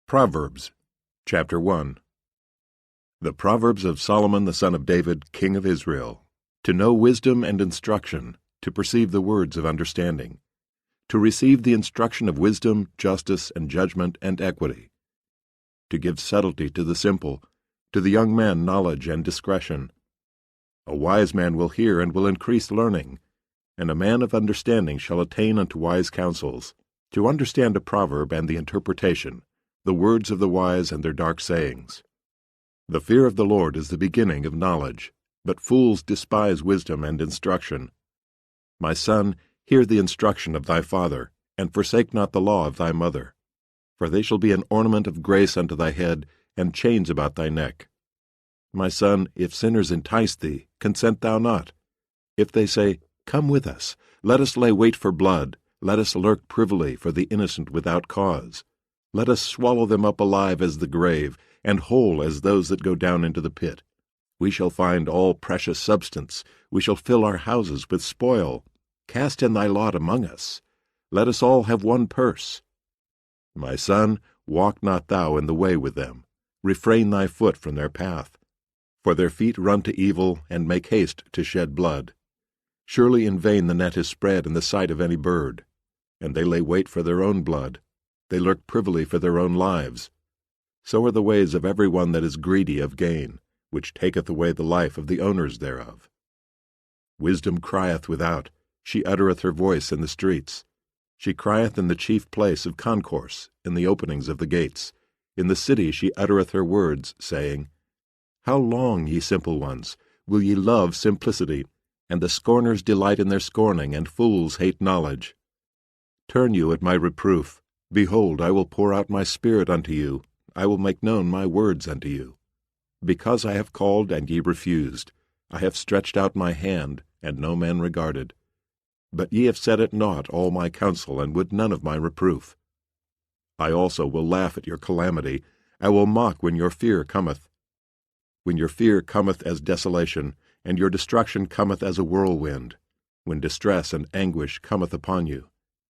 Proverbs Chapter 1. The Proverbs of Solomon the son of David, king of Israel, to know wisdom and instruction, to perceive the words of understanding, to receive the instruction of wisdom, justice, and judgment, and equity, to give subtlety to the simple, to the young man knowledge and discretion. A wise man will hear and will increase learning, and a man of understanding shall attain unto wise counsels, to understand a proverb and the interpretation, the words of the wise and their dark sayings. The fear of the Lord is the beginning of knowledge, but fools despise wisdom and instruction. My son, hear the instruction of thy father, and forsake not the law of thy mother. For they shall be an ornament of grace unto thy head, and chains about thy neck. My son, if sinners entice thee, consent thou not. If they say, Come with us, let us lay wait for blood, let us lurk privily for the innocent without cause. Let us swallow them up alive as the grave, and whole as those that go down into the pit. We shall find all precious substance, we shall fill our houses with spoil. Cast in thy lot among us. Let us all have one purse. My son, walk not thou in the way with them. Refrain thy foot from their path. For their feet run to evil, and make haste to shed blood. Surely in vain the net is spread in the sight of any bird. And they lay wait for their own blood. They lurk privily for their own lives. So are the ways of every one that is greedy of gain, which taketh away the life of the owners thereof. Wisdom crieth without, she uttereth her voice in the streets. She crieth in the chief place of concourse, in the openings of the gates. In the city she uttereth her words, saying, How long, ye simple ones, will ye love simplicity? And the scorners delight in their scorning, and fools hate knowledge. Turn you at my reproof. Behold, I will pour out my spirit unto you, I will make known my words unto you. Because I have called, and ye refused, I have stretched out my hand, and no man regarded. But ye have set at naught all my counsel, and would none of my reproof. I also will laugh at your calamity, I will mock when your fear cometh. When your fear cometh as desolation, and your destruction cometh as a whirlwind, when distress and anguish cometh upon you.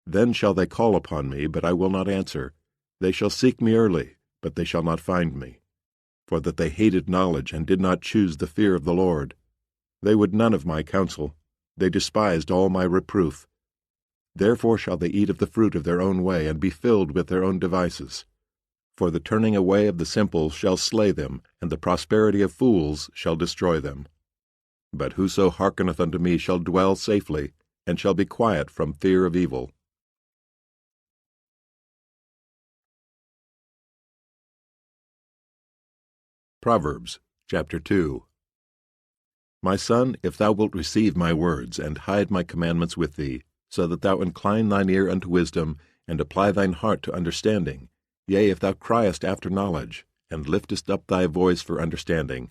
Then shall they call upon me, but I will not answer. They shall seek me early, but they shall not find me. For that they hated knowledge, and did not choose the fear of the Lord. They would none of my counsel. They despised all my reproof. Therefore shall they eat of the fruit of their own way, and be filled with their own devices. For the turning away of the simple shall slay them, and the prosperity of fools shall destroy them. But whoso hearkeneth unto me shall dwell safely, and shall be quiet from fear of evil. Proverbs Chapter 2. My son, if thou wilt receive my words, and hide my commandments with thee, so that thou incline thine ear unto wisdom, and apply thine heart to understanding, yea, if thou criest after knowledge, and liftest up thy voice for understanding,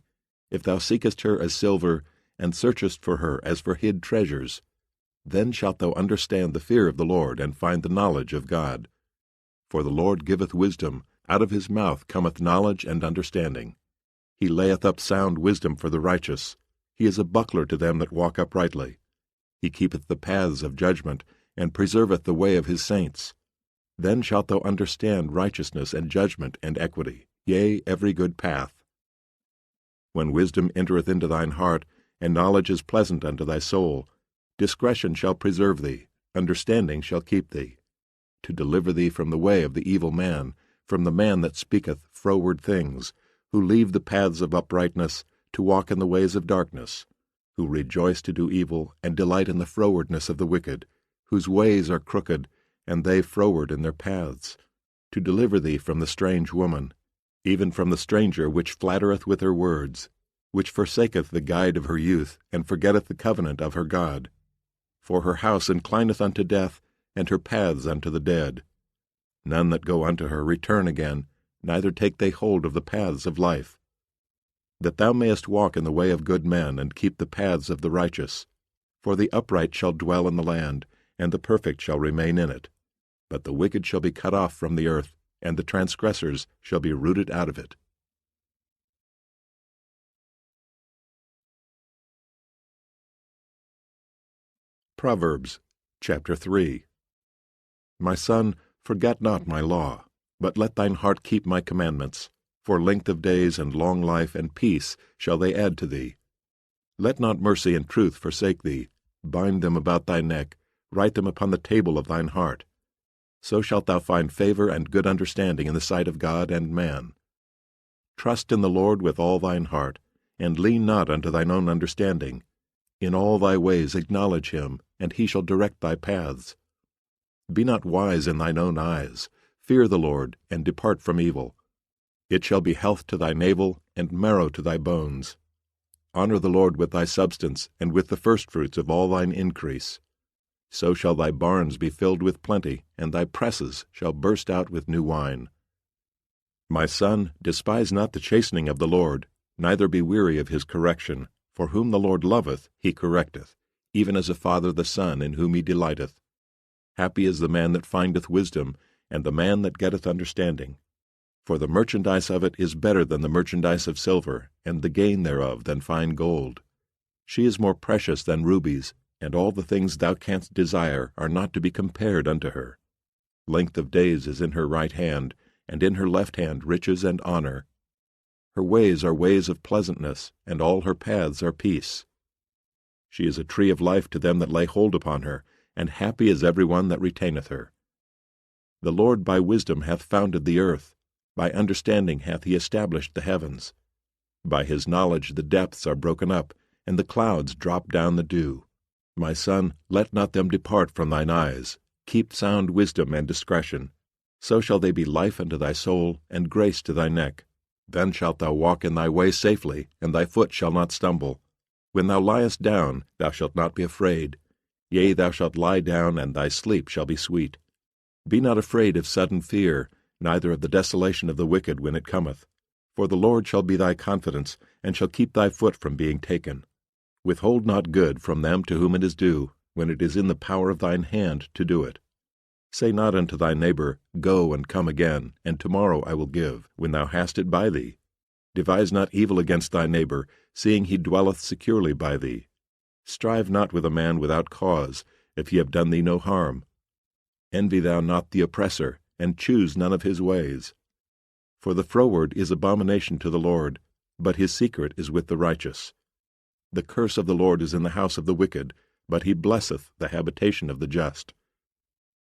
if thou seekest her as silver, and searchest for her as for hid treasures, then shalt thou understand the fear of the Lord, and find the knowledge of God. For the Lord giveth wisdom, out of his mouth cometh knowledge and understanding. He layeth up sound wisdom for the righteous. He is a buckler to them that walk uprightly. He keepeth the paths of judgment, and preserveth the way of his saints. Then shalt thou understand righteousness and judgment and equity, yea, every good path. When wisdom entereth into thine heart, and knowledge is pleasant unto thy soul, discretion shall preserve thee, understanding shall keep thee, to deliver thee from the way of the evil man, from the man that speaketh froward things, who leave the paths of uprightness, to walk in the ways of darkness, who rejoice to do evil, and delight in the frowardness of the wicked, whose ways are crooked, and they froward in their paths, to deliver thee from the strange woman, even from the stranger which flattereth with her words, which forsaketh the guide of her youth, and forgetteth the covenant of her God. For her house inclineth unto death, and her paths unto the dead. None that go unto her return again, neither take they hold of the paths of life. That thou mayest walk in the way of good men, and keep the paths of the righteous. For the upright shall dwell in the land, and the perfect shall remain in it. But the wicked shall be cut off from the earth, and the transgressors shall be rooted out of it. Proverbs Chapter 3. My son, forget not my law, But let thine heart keep my commandments, for length of days and long life and peace shall they add to thee. Let not mercy and truth forsake thee. Bind them about thy neck, write them upon the table of thine heart. So shalt thou find favor and good understanding in the sight of God and man. Trust in the Lord with all thine heart, and lean not unto thine own understanding. In all thy ways acknowledge him, and he shall direct thy paths. Be not wise in thine own eyes. Fear the Lord, and depart from evil. It shall be health to thy navel, and marrow to thy bones. Honor the Lord with thy substance, and with the firstfruits of all thine increase. So shall thy barns be filled with plenty, and thy presses shall burst out with new wine. My son, despise not the chastening of the Lord, neither be weary of his correction. For whom the Lord loveth, he correcteth, even as a father the son in whom he delighteth. Happy is the man that findeth wisdom, and the man that getteth understanding. For the merchandise of it is better than the merchandise of silver, and the gain thereof than fine gold. She is more precious than rubies, and all the things thou canst desire are not to be compared unto her. Length of days is in her right hand, and in her left hand riches and honor. Her ways are ways of pleasantness, and all her paths are peace. She is a tree of life to them that lay hold upon her, and happy is every one that retaineth her. The Lord by wisdom hath founded the earth, by understanding hath he established the heavens. By his knowledge the depths are broken up, and the clouds drop down the dew. My son, let not them depart from thine eyes. Keep sound wisdom and discretion. So shall they be life unto thy soul, and grace to thy neck. Then shalt thou walk in thy way safely, and thy foot shall not stumble. When thou liest down, thou shalt not be afraid. Yea, thou shalt lie down, and thy sleep shall be sweet. Be not afraid of sudden fear, neither of the desolation of the wicked when it cometh. For the Lord shall be thy confidence, and shall keep thy foot from being taken. Withhold not good from them to whom it is due, when it is in the power of thine hand to do it. Say not unto thy neighbor, Go and come again, and tomorrow I will give, when thou hast it by thee. Devise not evil against thy neighbor, seeing he dwelleth securely by thee. Strive not with a man without cause, if he have done thee no harm. Envy thou not the oppressor, and choose none of his ways. For the froward is abomination to the Lord, but his secret is with the righteous. The curse of the Lord is in the house of the wicked, but he blesseth the habitation of the just.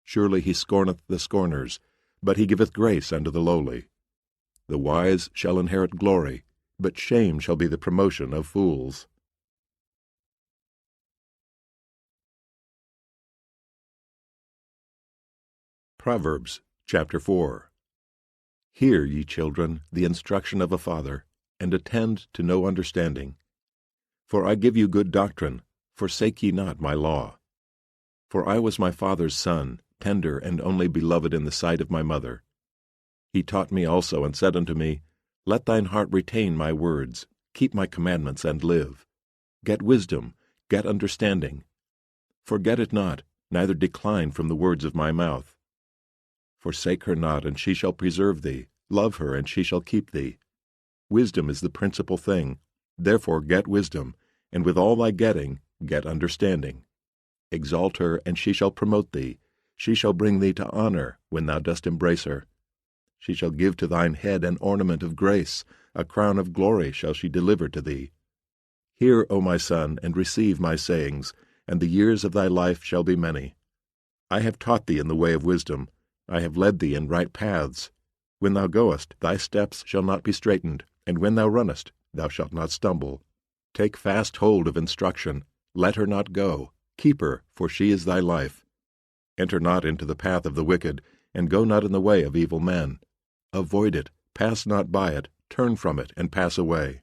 Surely he scorneth the scorners, but he giveth grace unto the lowly. The wise shall inherit glory, but shame shall be the promotion of fools. Proverbs chapter 4. Hear, ye children, the instruction of a father, and attend to no understanding. For I give you good doctrine, forsake ye not my law. For I was my father's son, tender and only beloved in the sight of my mother. He taught me also, and said unto me, Let thine heart retain my words, keep my commandments, and live. Get wisdom, get understanding. Forget it not, neither decline from the words of my mouth. Forsake her not, and she shall preserve thee. Love her, and she shall keep thee. Wisdom is the principal thing. Therefore get wisdom, and with all thy getting, get understanding. Exalt her, and she shall promote thee. She shall bring thee to honor when thou dost embrace her. She shall give to thine head an ornament of grace, a crown of glory shall she deliver to thee. Hear, O my son, and receive my sayings, and the years of thy life shall be many. I have taught thee in the way of wisdom, I have led thee in right paths. When thou goest, thy steps shall not be straitened, and when thou runnest, thou shalt not stumble. Take fast hold of instruction, let her not go, keep her, for she is thy life. Enter not into the path of the wicked, and go not in the way of evil men. Avoid it, pass not by it, turn from it, and pass away.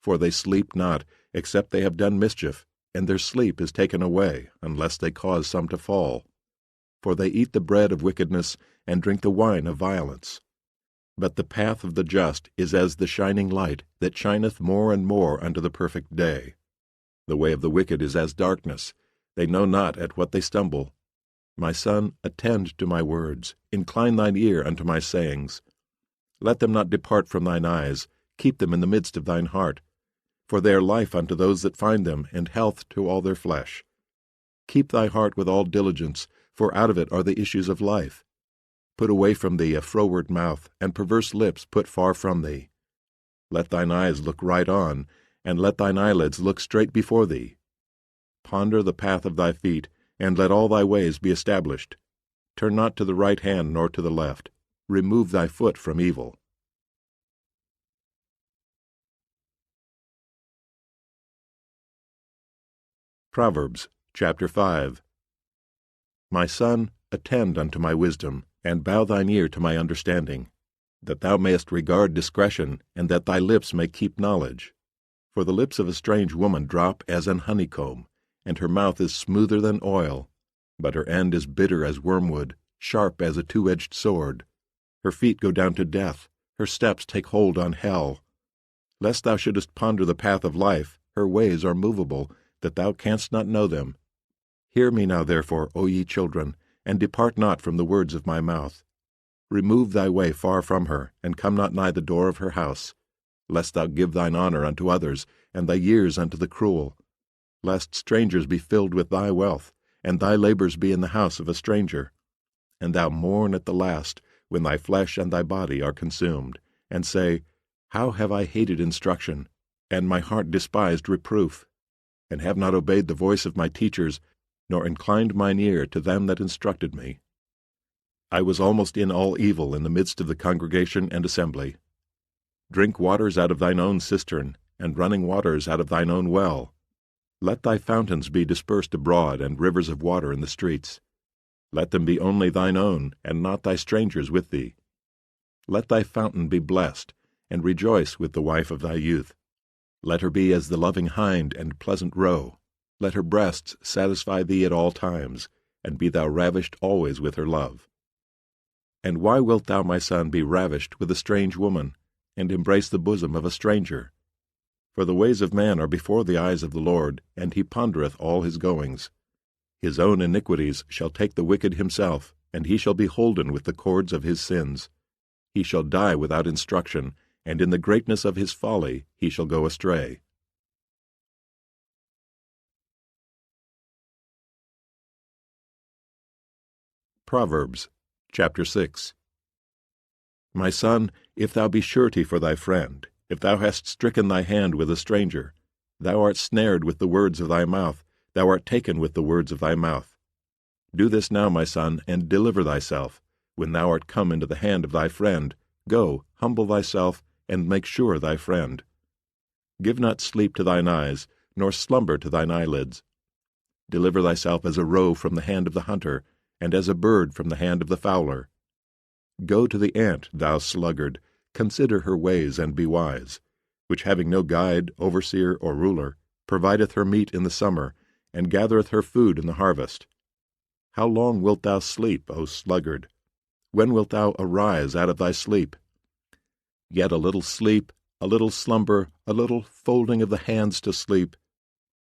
For they sleep not, except they have done mischief, and their sleep is taken away, unless they cause some to fall. For they eat the bread of wickedness, and drink the wine of violence. But the path of the just is as the shining light, that shineth more and more unto the perfect day. The way of the wicked is as darkness, they know not at what they stumble. My son, attend to my words, incline thine ear unto my sayings. Let them not depart from thine eyes, keep them in the midst of thine heart. For they are life unto those that find them, and health to all their flesh. Keep thy heart with all diligence, for out of it are the issues of life. Put away from thee a froward mouth, and perverse lips put far from thee. Let thine eyes look right on, and let thine eyelids look straight before thee. Ponder the path of thy feet, and let all thy ways be established. Turn not to the right hand nor to the left. Remove thy foot from evil. Proverbs chapter 5. My son, attend unto my wisdom, and bow thine ear to my understanding, that thou mayest regard discretion, and that thy lips may keep knowledge. For the lips of a strange woman drop as an honeycomb, and her mouth is smoother than oil, but her end is bitter as wormwood, sharp as a two-edged sword. Her feet go down to death, her steps take hold on hell. Lest thou shouldest ponder the path of life, her ways are movable, that thou canst not know them. Hear me now therefore, O ye children, and depart not from the words of my mouth. Remove thy way far from her, and come not nigh the door of her house, lest thou give thine honor unto others, and thy years unto the cruel. Lest strangers be filled with thy wealth, and thy labors be in the house of a stranger. And thou mourn at the last, when thy flesh and thy body are consumed, and say, How have I hated instruction, and my heart despised reproof, and have not obeyed the voice of my teachers, nor inclined mine ear to them that instructed me. I was almost in all evil in the midst of the congregation and assembly. Drink waters out of thine own cistern, and running waters out of thine own well. Let thy fountains be dispersed abroad, and rivers of water in the streets. Let them be only thine own, and not thy strangers with thee. Let thy fountain be blessed, and rejoice with the wife of thy youth. Let her be as the loving hind and pleasant roe. Let her breasts satisfy thee at all times, and be thou ravished always with her love. And why wilt thou, my son, be ravished with a strange woman, and embrace the bosom of a stranger? For the ways of man are before the eyes of the Lord, and he pondereth all his goings. His own iniquities shall take the wicked himself, and he shall be holden with the cords of his sins. He shall die without instruction, and in the greatness of his folly he shall go astray. Proverbs chapter 6. My son, if thou be surety for thy friend, if thou hast stricken thy hand with a stranger, thou art snared with the words of thy mouth, thou art taken with the words of thy mouth. Do this now, my son, and deliver thyself. When thou art come into the hand of thy friend, go, humble thyself, and make sure thy friend. Give not sleep to thine eyes, nor slumber to thine eyelids. Deliver thyself as a roe from the hand of the hunter, and as a bird from the hand of the fowler. Go to the ant, thou sluggard, consider her ways, and be wise, which having no guide, overseer, or ruler, provideth her meat in the summer, and gathereth her food in the harvest. How long wilt thou sleep, O sluggard? When wilt thou arise out of thy sleep? Yet a little sleep, a little slumber, a little folding of the hands to sleep.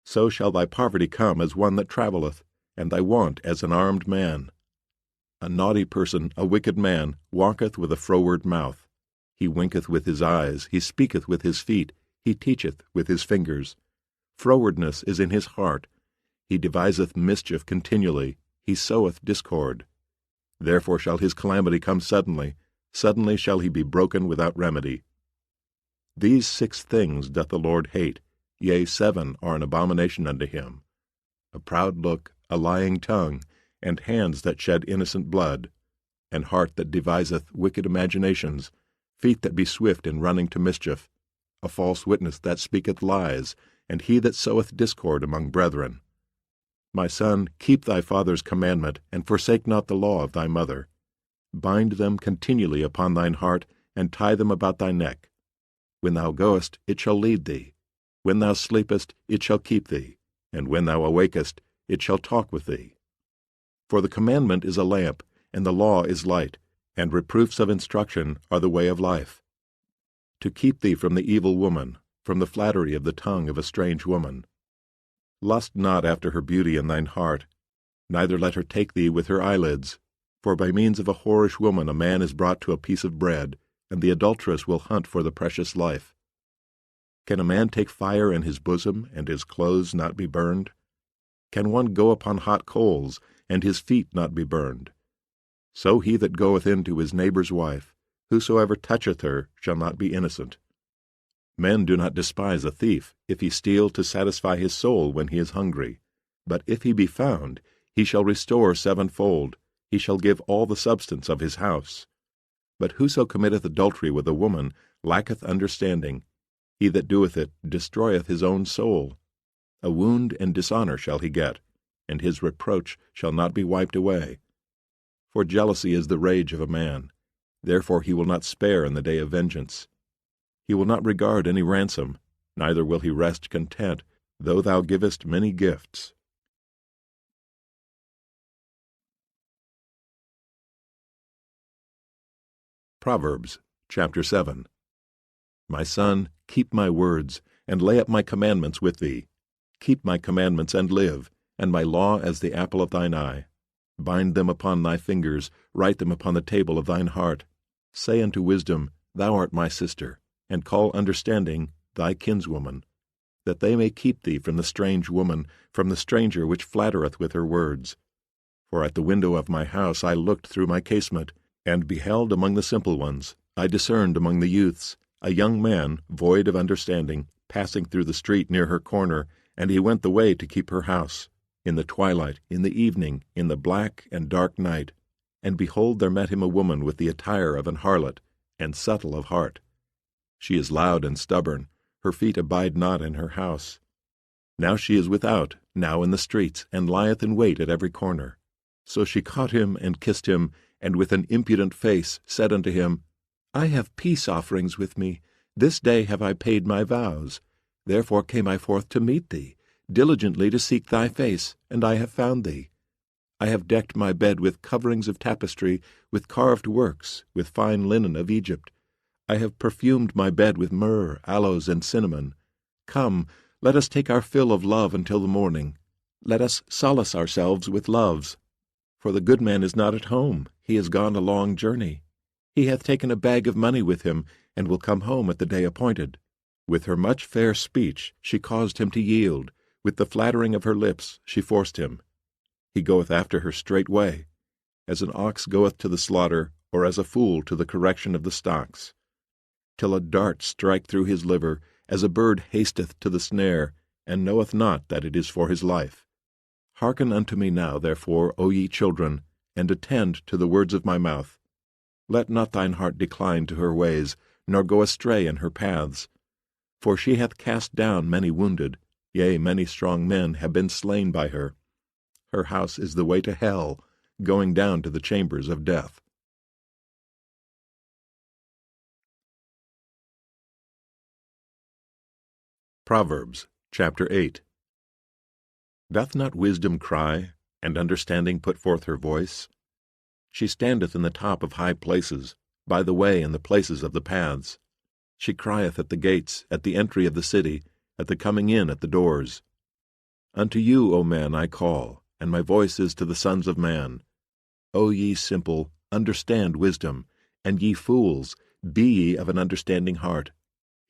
So shall thy poverty come as one that travelleth, and thy want as an armed man. A naughty person, a wicked man, walketh with a froward mouth. He winketh with his eyes, he speaketh with his feet, he teacheth with his fingers. Frowardness is in his heart. He deviseth mischief continually, he soweth discord. Therefore shall his calamity come suddenly, suddenly shall he be broken without remedy. These 6 things doth the Lord hate, yea, 7 are an abomination unto him: a proud look, a lying tongue, and hands that shed innocent blood, an heart that deviseth wicked imaginations, feet that be swift in running to mischief, a false witness that speaketh lies, and he that soweth discord among brethren. My son, keep thy father's commandment, and forsake not the law of thy mother. Bind them continually upon thine heart, and tie them about thy neck. When thou goest, it shall lead thee. When thou sleepest, it shall keep thee. And when thou awakest, it shall talk with thee. For the commandment is a lamp, and the law is light, and reproofs of instruction are the way of life. To keep thee from the evil woman, from the flattery of the tongue of a strange woman. Lust not after her beauty in thine heart, neither let her take thee with her eyelids. For by means of a whorish woman a man is brought to a piece of bread, and the adulteress will hunt for the precious life. Can a man take fire in his bosom, and his clothes not be burned? Can one go upon hot coals, and his feet not be burned? So he that goeth in to his neighbor's wife, whosoever toucheth her shall not be innocent. Men do not despise a thief, if he steal to satisfy his soul when he is hungry. But if he be found, he shall restore sevenfold, he shall give all the substance of his house. But whoso committeth adultery with a woman lacketh understanding. He that doeth it destroyeth his own soul. A wound and dishonor shall he get, and his reproach shall not be wiped away. For jealousy is the rage of a man, therefore he will not spare in the day of vengeance. He will not regard any ransom, neither will he rest content, though thou givest many gifts. Proverbs chapter 7. My son, keep my words, and lay up my commandments with thee. Keep my commandments and live, and my law as the apple of thine eye. Bind them upon thy fingers, write them upon the table of thine heart. Say unto wisdom, Thou art my sister, and call understanding thy kinswoman, that they may keep thee from the strange woman, from the stranger which flattereth with her words. For at the window of my house I looked through my casement, and beheld among the simple ones, I discerned among the youths, a young man, void of understanding, passing through the street near her corner, and he went the way to keep her house, in the twilight, in the evening, in the black and dark night. And behold, there met him a woman with the attire of an harlot, and subtle of heart. She is loud and stubborn, her feet abide not in her house. Now she is without, now in the streets, and lieth in wait at every corner. So she caught him and kissed him, and with an impudent face said unto him, I have peace offerings with me. This day have I paid my vows. Therefore came I forth to meet thee, diligently to seek thy face, and I have found thee. I have decked my bed with coverings of tapestry, with carved works, with fine linen of Egypt. I have perfumed my bed with myrrh, aloes, and cinnamon. Come, let us take our fill of love until the morning. Let us solace ourselves with loves. For the good man is not at home, he is gone a long journey. He hath taken a bag of money with him, and will come home at the day appointed. With her much fair speech she caused him to yield, with the flattering of her lips she forced him. He goeth after her straightway, as an ox goeth to the slaughter, or as a fool to the correction of the stocks. Till a dart strike through his liver, as a bird hasteth to the snare, and knoweth not that it is for his life. Hearken unto me now, therefore, O ye children, and attend to the words of my mouth. Let not thine heart decline to her ways, nor go astray in her paths. For she hath cast down many wounded, yea, many strong men have been slain by her. Her house is the way to hell, going down to the chambers of death. Proverbs chapter 8. Doth not wisdom cry, and understanding put forth her voice? She standeth in the top of high places, by the way in the places of the paths. She crieth at the gates, at the entry of the city, at the coming in at the doors. Unto you, O men, I call, and my voice is to the sons of man. O ye simple, understand wisdom, and ye fools, be ye of an understanding heart.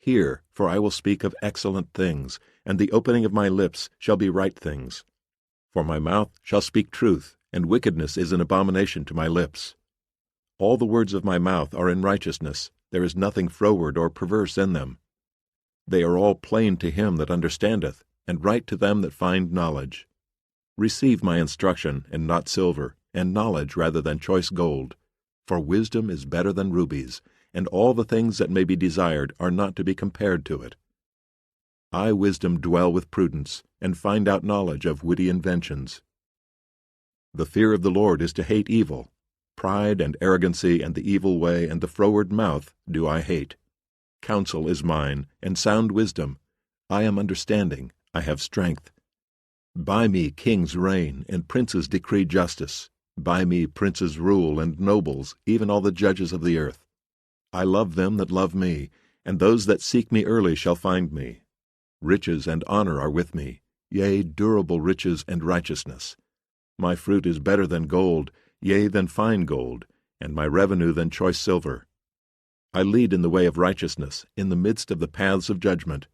Hear, for I will speak of excellent things, and the opening of my lips shall be right things. For my mouth shall speak truth, and wickedness is an abomination to my lips. All the words of my mouth are in righteousness, there is nothing froward or perverse in them. They are all plain to him that understandeth, and right to them that find knowledge. Receive my instruction, and not silver, and knowledge rather than choice gold. For wisdom is better than rubies, and all the things that may be desired are not to be compared to it. I, wisdom, dwell with prudence, and find out knowledge of witty inventions. The fear of the Lord is to hate evil. Pride and arrogancy and the evil way and the froward mouth do I hate. Counsel is mine, and sound wisdom. I am understanding, I have strength. By me kings reign, and princes decree justice. By me princes rule, and nobles, even all the judges of the earth. I love them that love me, and those that seek me early shall find me. Riches and honor are with me, yea, durable riches and righteousness. My fruit is better than gold, yea, than fine gold, and my revenue than choice silver. I lead in the way of righteousness, in the midst of the paths of judgment,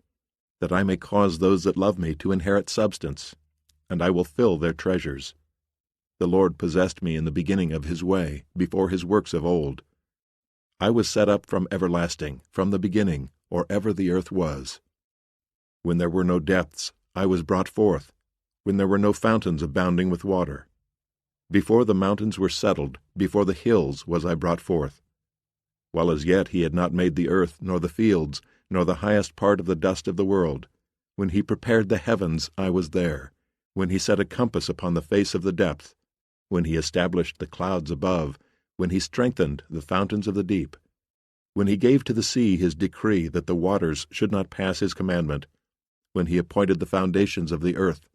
that I may cause those that love me to inherit substance, and I will fill their treasures. The Lord possessed me in the beginning of his way, before his works of old. I was set up from everlasting, from the beginning, or ever the earth was. When there were no depths, I was brought forth, when there were no fountains abounding with water. Before the mountains were settled, before the hills was I brought forth. While as yet he had not made the earth, nor the fields, nor the highest part of the dust of the world. When he prepared the heavens, I was there. When he set a compass upon the face of the depth. When he established the clouds above. When he strengthened the fountains of the deep. When he gave to the sea his decree that the waters should not pass his commandment. When he appointed the foundations of the earth.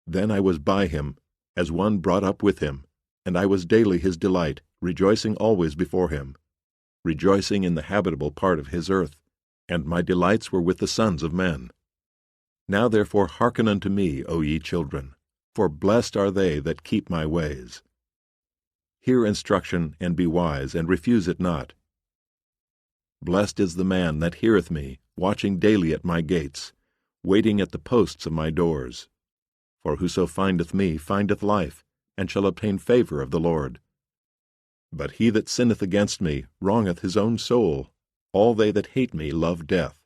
Then I was by him, as one brought up with him, and I was daily his delight, rejoicing always before him, rejoicing in the habitable part of his earth, and my delights were with the sons of men. Now therefore hearken unto me, O ye children, for blessed are they that keep my ways. Hear instruction, and be wise, and refuse it not. Blessed is the man that heareth me, watching daily at my gates, waiting at the posts of my doors. For whoso findeth me findeth life, and shall obtain favor of the Lord. But he that sinneth against me wrongeth his own soul. All they that hate me love death.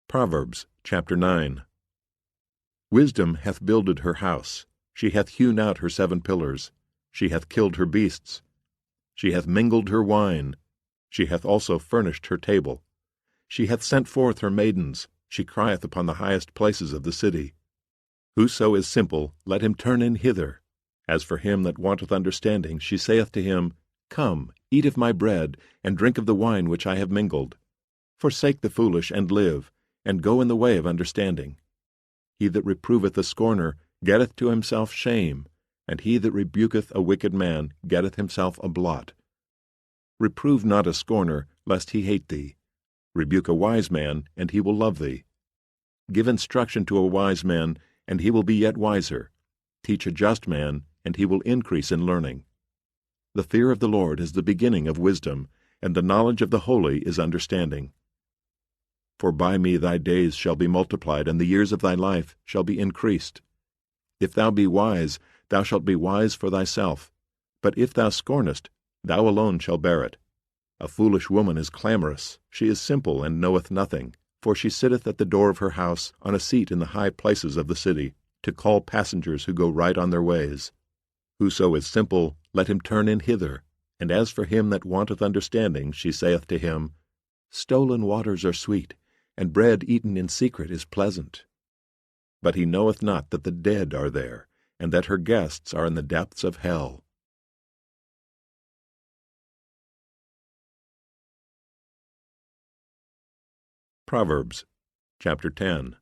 Proverbs chapter 9. Wisdom hath builded her house. She hath hewn out her 7 pillars. She hath killed her beasts. She hath mingled her wine. She hath also furnished her table. She hath sent forth her maidens. She crieth upon the highest places of the city. Whoso is simple, let him turn in hither. As for him that wanteth understanding, she saith to him, Come, eat of my bread, and drink of the wine which I have mingled. Forsake the foolish, and live, and go in the way of understanding. He that reproveth a scorner getteth to himself shame, and he that rebuketh a wicked man getteth himself a blot. Reprove not a scorner, lest he hate thee. Rebuke a wise man, and he will love thee. Give instruction to a wise man, and he will be yet wiser. Teach a just man, and he will increase in learning. The fear of the Lord is the beginning of wisdom, and the knowledge of the holy is understanding. For by me thy days shall be multiplied, and the years of thy life shall be increased. If thou be wise, thou shalt be wise for thyself. But if thou scornest, thou alone shalt bear it. A foolish woman is clamorous. She is simple, and knoweth nothing. For she sitteth at the door of her house, on a seat in the high places of the city, to call passengers who go right on their ways. Whoso is simple, let him turn in hither. And as for him that wanteth understanding, she saith to him, Stolen waters are sweet, and bread eaten in secret is pleasant. But he knoweth not that the dead are there, and that her guests are in the depths of hell. Proverbs chapter 10.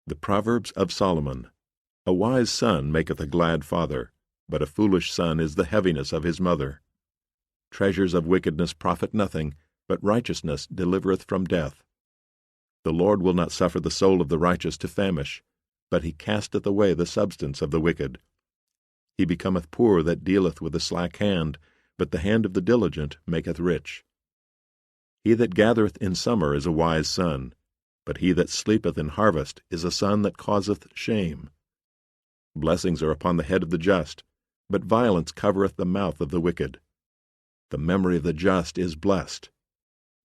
The Proverbs of Solomon. A wise son maketh a glad father, but a foolish son is the heaviness of his mother. Treasures of wickedness profit nothing, but righteousness delivereth from death. The Lord will not suffer the soul of the righteous to famish, but he casteth away the substance of the wicked. He becometh poor that dealeth with a slack hand, but the hand of the diligent maketh rich. He that gathereth in summer is a wise son, but he that sleepeth in harvest is a son that causeth shame. Blessings are upon the head of the just, but violence covereth the mouth of the wicked. The memory of the just is blessed,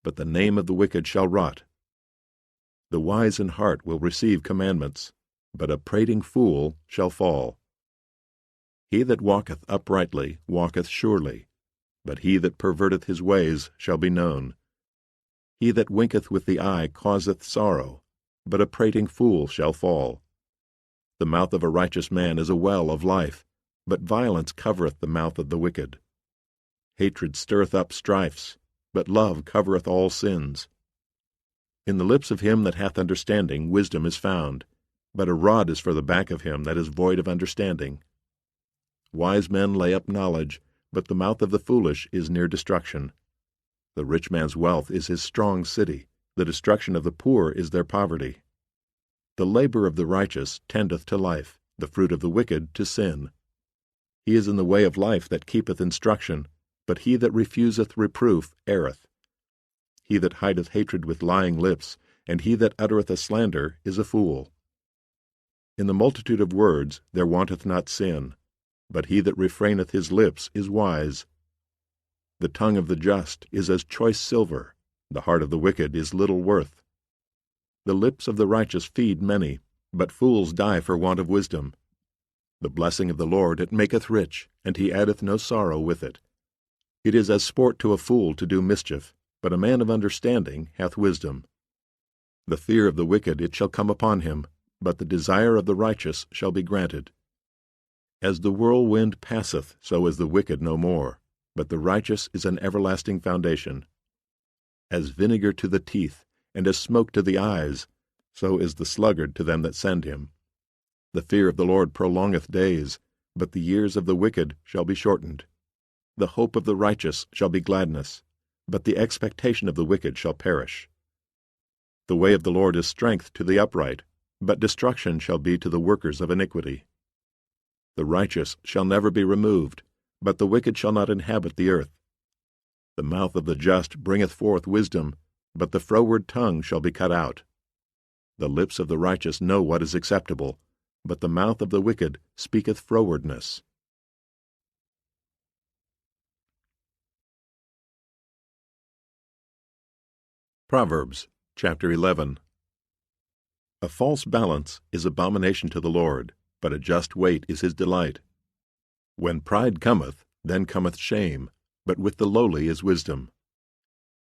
but the name of the wicked shall rot. The wise in heart will receive commandments, but a prating fool shall fall. He that walketh uprightly walketh surely, but he that perverteth his ways shall be known. He that winketh with the eye causeth sorrow, but a prating fool shall fall. The mouth of a righteous man is a well of life, but violence covereth the mouth of the wicked. Hatred stirreth up strifes, but love covereth all sins. In the lips of him that hath understanding wisdom is found, but a rod is for the back of him that is void of understanding. Wise men lay up knowledge, but the mouth of the foolish is near destruction. The rich man's wealth is his strong city, the destruction of the poor is their poverty. The labor of the righteous tendeth to life, the fruit of the wicked to sin. He is in the way of life that keepeth instruction, but he that refuseth reproof erreth. He that hideth hatred with lying lips, and he that uttereth a slander is a fool. In the multitude of words there wanteth not sin, but he that refraineth his lips is wise. The tongue of the just is as choice silver, the heart of the wicked is little worth. The lips of the righteous feed many, but fools die for want of wisdom. The blessing of the Lord it maketh rich, and he addeth no sorrow with it. It is as sport to a fool to do mischief, but a man of understanding hath wisdom. The fear of the wicked it shall come upon him, but the desire of the righteous shall be granted. As the whirlwind passeth, so is the wicked no more, but the righteous is an everlasting foundation. As vinegar to the teeth, and as smoke to the eyes, so is the sluggard to them that send him. The fear of the Lord prolongeth days, but the years of the wicked shall be shortened. The hope of the righteous shall be gladness, but the expectation of the wicked shall perish. The way of the Lord is strength to the upright, but destruction shall be to the workers of iniquity. The righteous shall never be removed, but the wicked shall not inhabit the earth. The mouth of the just bringeth forth wisdom, but the froward tongue shall be cut out. The lips of the righteous know what is acceptable, but the mouth of the wicked speaketh frowardness. Proverbs chapter 11. A false balance is abomination to the Lord, but a just weight is his delight. When pride cometh, then cometh shame, but with the lowly is wisdom.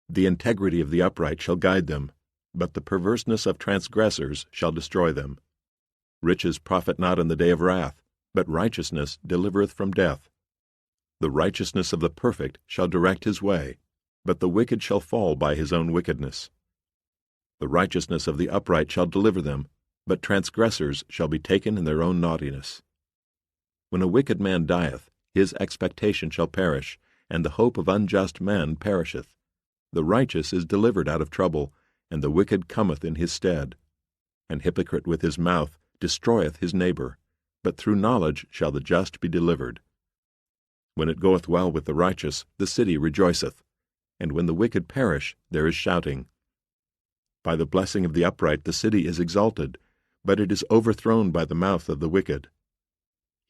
The integrity of the upright shall guide them, but the perverseness of transgressors shall destroy them. Riches profit not in the day of wrath, but righteousness delivereth from death. The righteousness of the perfect shall direct his way, but the wicked shall fall by his own wickedness. The righteousness of the upright shall deliver them, but transgressors shall be taken in their own naughtiness. When a wicked man dieth, his expectation shall perish, and the hope of unjust men perisheth. The righteous is delivered out of trouble, and the wicked cometh in his stead. An hypocrite with his mouth destroyeth his neighbor, but through knowledge shall the just be delivered. When it goeth well with the righteous, the city rejoiceth, and when the wicked perish, there is shouting. By the blessing of the upright the city is exalted, but it is overthrown by the mouth of the wicked.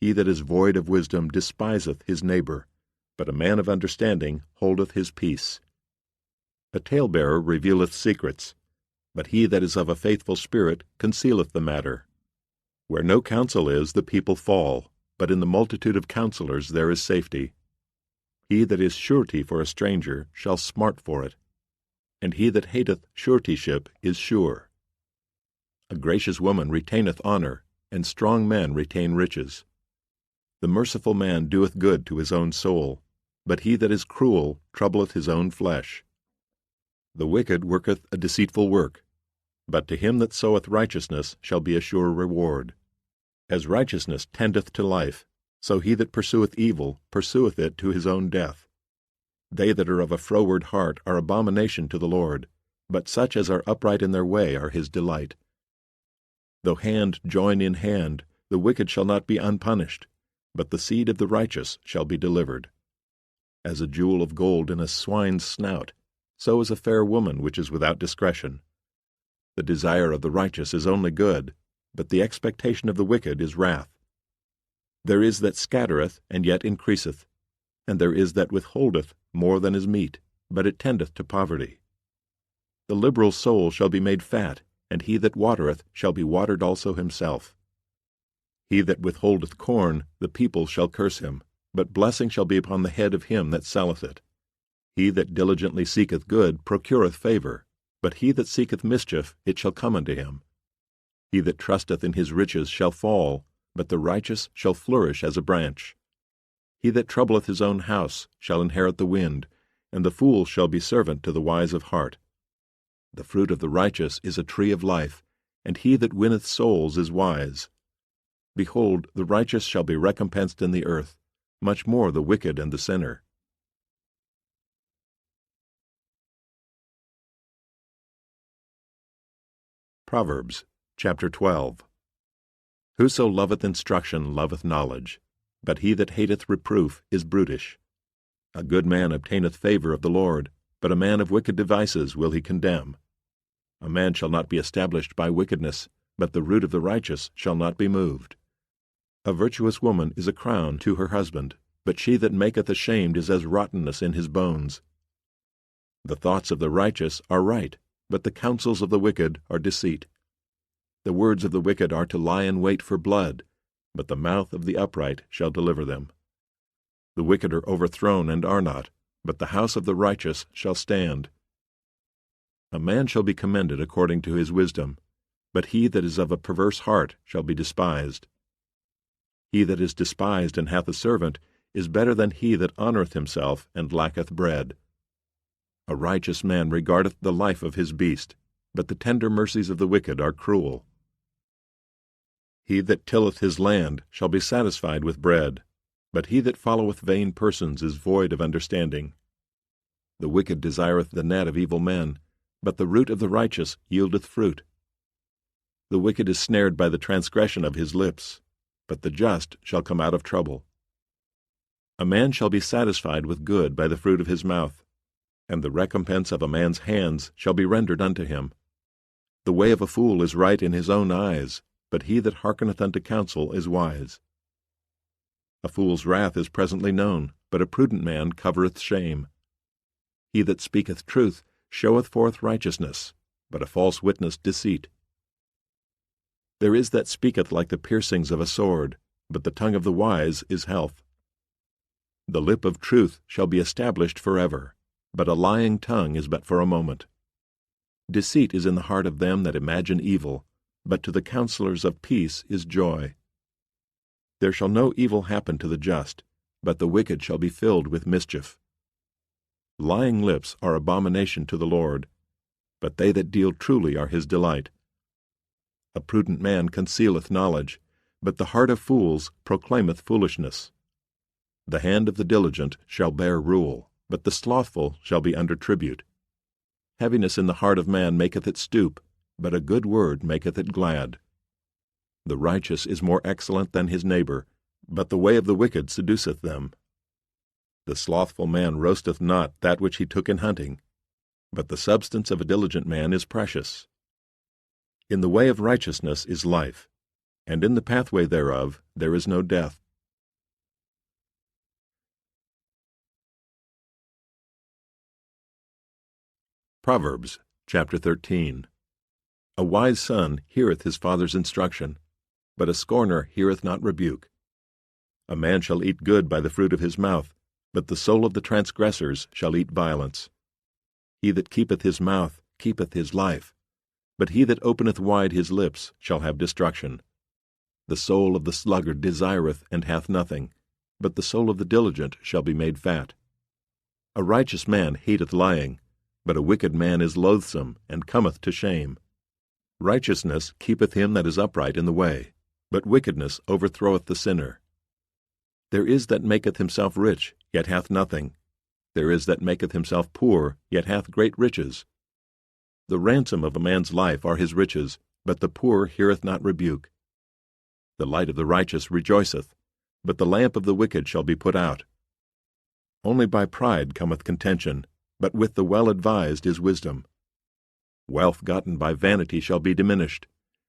He that is void of wisdom despiseth his neighbor, but a man of understanding holdeth his peace. A talebearer revealeth secrets, but he that is of a faithful spirit concealeth the matter. Where no counsel is, the people fall, but in the multitude of counselors there is safety. He that is surety for a stranger shall smart for it, and he that hateth suretyship is sure. A gracious woman retaineth honor, and strong men retain riches. The merciful man doeth good to his own soul, but he that is cruel troubleth his own flesh. The wicked worketh a deceitful work, but to him that soweth righteousness shall be a sure reward. As righteousness tendeth to life, so he that pursueth evil pursueth it to his own death. They that are of a froward heart are abomination to the Lord, but such as are upright in their way are his delight. Though hand join in hand, the wicked shall not be unpunished, but the seed of the righteous shall be delivered. As a jewel of gold in a swine's snout, so is a fair woman which is without discretion. The desire of the righteous is only good, but the expectation of the wicked is wrath. There is that scattereth, and yet increaseth, and there is that withholdeth more than is meet, but it tendeth to poverty. The liberal soul shall be made fat, and he that watereth shall be watered also himself. He that withholdeth corn, the people shall curse him, but blessing shall be upon the head of him that selleth it. He that diligently seeketh good procureth favor, but he that seeketh mischief, it shall come unto him. He that trusteth in his riches shall fall, but the righteous shall flourish as a branch. He that troubleth his own house shall inherit the wind, and the fool shall be servant to the wise of heart. The fruit of the righteous is a tree of life, and he that winneth souls is wise. Behold, the righteous shall be recompensed in the earth, much more the wicked and the sinner. Proverbs chapter 12. Whoso loveth instruction loveth knowledge, but he that hateth reproof is brutish. A good man obtaineth favor of the Lord, but a man of wicked devices will he condemn. A man shall not be established by wickedness, but the root of the righteous shall not be moved. A virtuous woman is a crown to her husband, but she that maketh ashamed is as rottenness in his bones. The thoughts of the righteous are right, but the counsels of the wicked are deceit. The words of the wicked are to lie in wait for blood, but the mouth of the upright shall deliver them. The wicked are overthrown and are not, but the house of the righteous shall stand. A man shall be commended according to his wisdom, but he that is of a perverse heart shall be despised. He that is despised and hath a servant is better than he that honoureth himself and lacketh bread. A righteous man regardeth the life of his beast, but the tender mercies of the wicked are cruel. He that tilleth his land shall be satisfied with bread, but he that followeth vain persons is void of understanding. The wicked desireth the net of evil men, but the root of the righteous yieldeth fruit. The wicked is snared by the transgression of his lips, but the just shall come out of trouble. A man shall be satisfied with good by the fruit of his mouth, and the recompense of a man's hands shall be rendered unto him. The way of a fool is right in his own eyes, but he that hearkeneth unto counsel is wise. A fool's wrath is presently known, but a prudent man covereth shame. He that speaketh truth showeth forth righteousness, but a false witness deceit. There is that speaketh like the piercings of a sword, but the tongue of the wise is health. The lip of truth shall be established forever, but a lying tongue is but for a moment. Deceit is in the heart of them that imagine evil, but to the counselors of peace is joy. There shall no evil happen to the just, but the wicked shall be filled with mischief. Lying lips are abomination to the Lord, but they that deal truly are his delight. A prudent man concealeth knowledge, but the heart of fools proclaimeth foolishness. The hand of the diligent shall bear rule, but the slothful shall be under tribute. Heaviness in the heart of man maketh it stoop, but a good word maketh it glad. The righteous is more excellent than his neighbor, but the way of the wicked seduceth them. The slothful man roasteth not that which he took in hunting, but the substance of a diligent man is precious. In the way of righteousness is life, and in the pathway thereof there is no death. Proverbs chapter 13. A wise son heareth his father's instruction, but a scorner heareth not rebuke. A man shall eat good by the fruit of his mouth, but the soul of the transgressors shall eat violence. He that keepeth his mouth keepeth his life, but he that openeth wide his lips shall have destruction. The soul of the sluggard desireth and hath nothing, but the soul of the diligent shall be made fat. A righteous man hateth lying, but a wicked man is loathsome and cometh to shame. Righteousness keepeth him that is upright in the way, but wickedness overthroweth the sinner. There is that maketh himself rich, yet hath nothing. There is that maketh himself poor, yet hath great riches. The ransom of a man's life are his riches, but the poor heareth not rebuke. The light of the righteous rejoiceth, but the lamp of the wicked shall be put out. Only by pride cometh contention, but with the well-advised is wisdom. Wealth gotten by vanity shall be diminished,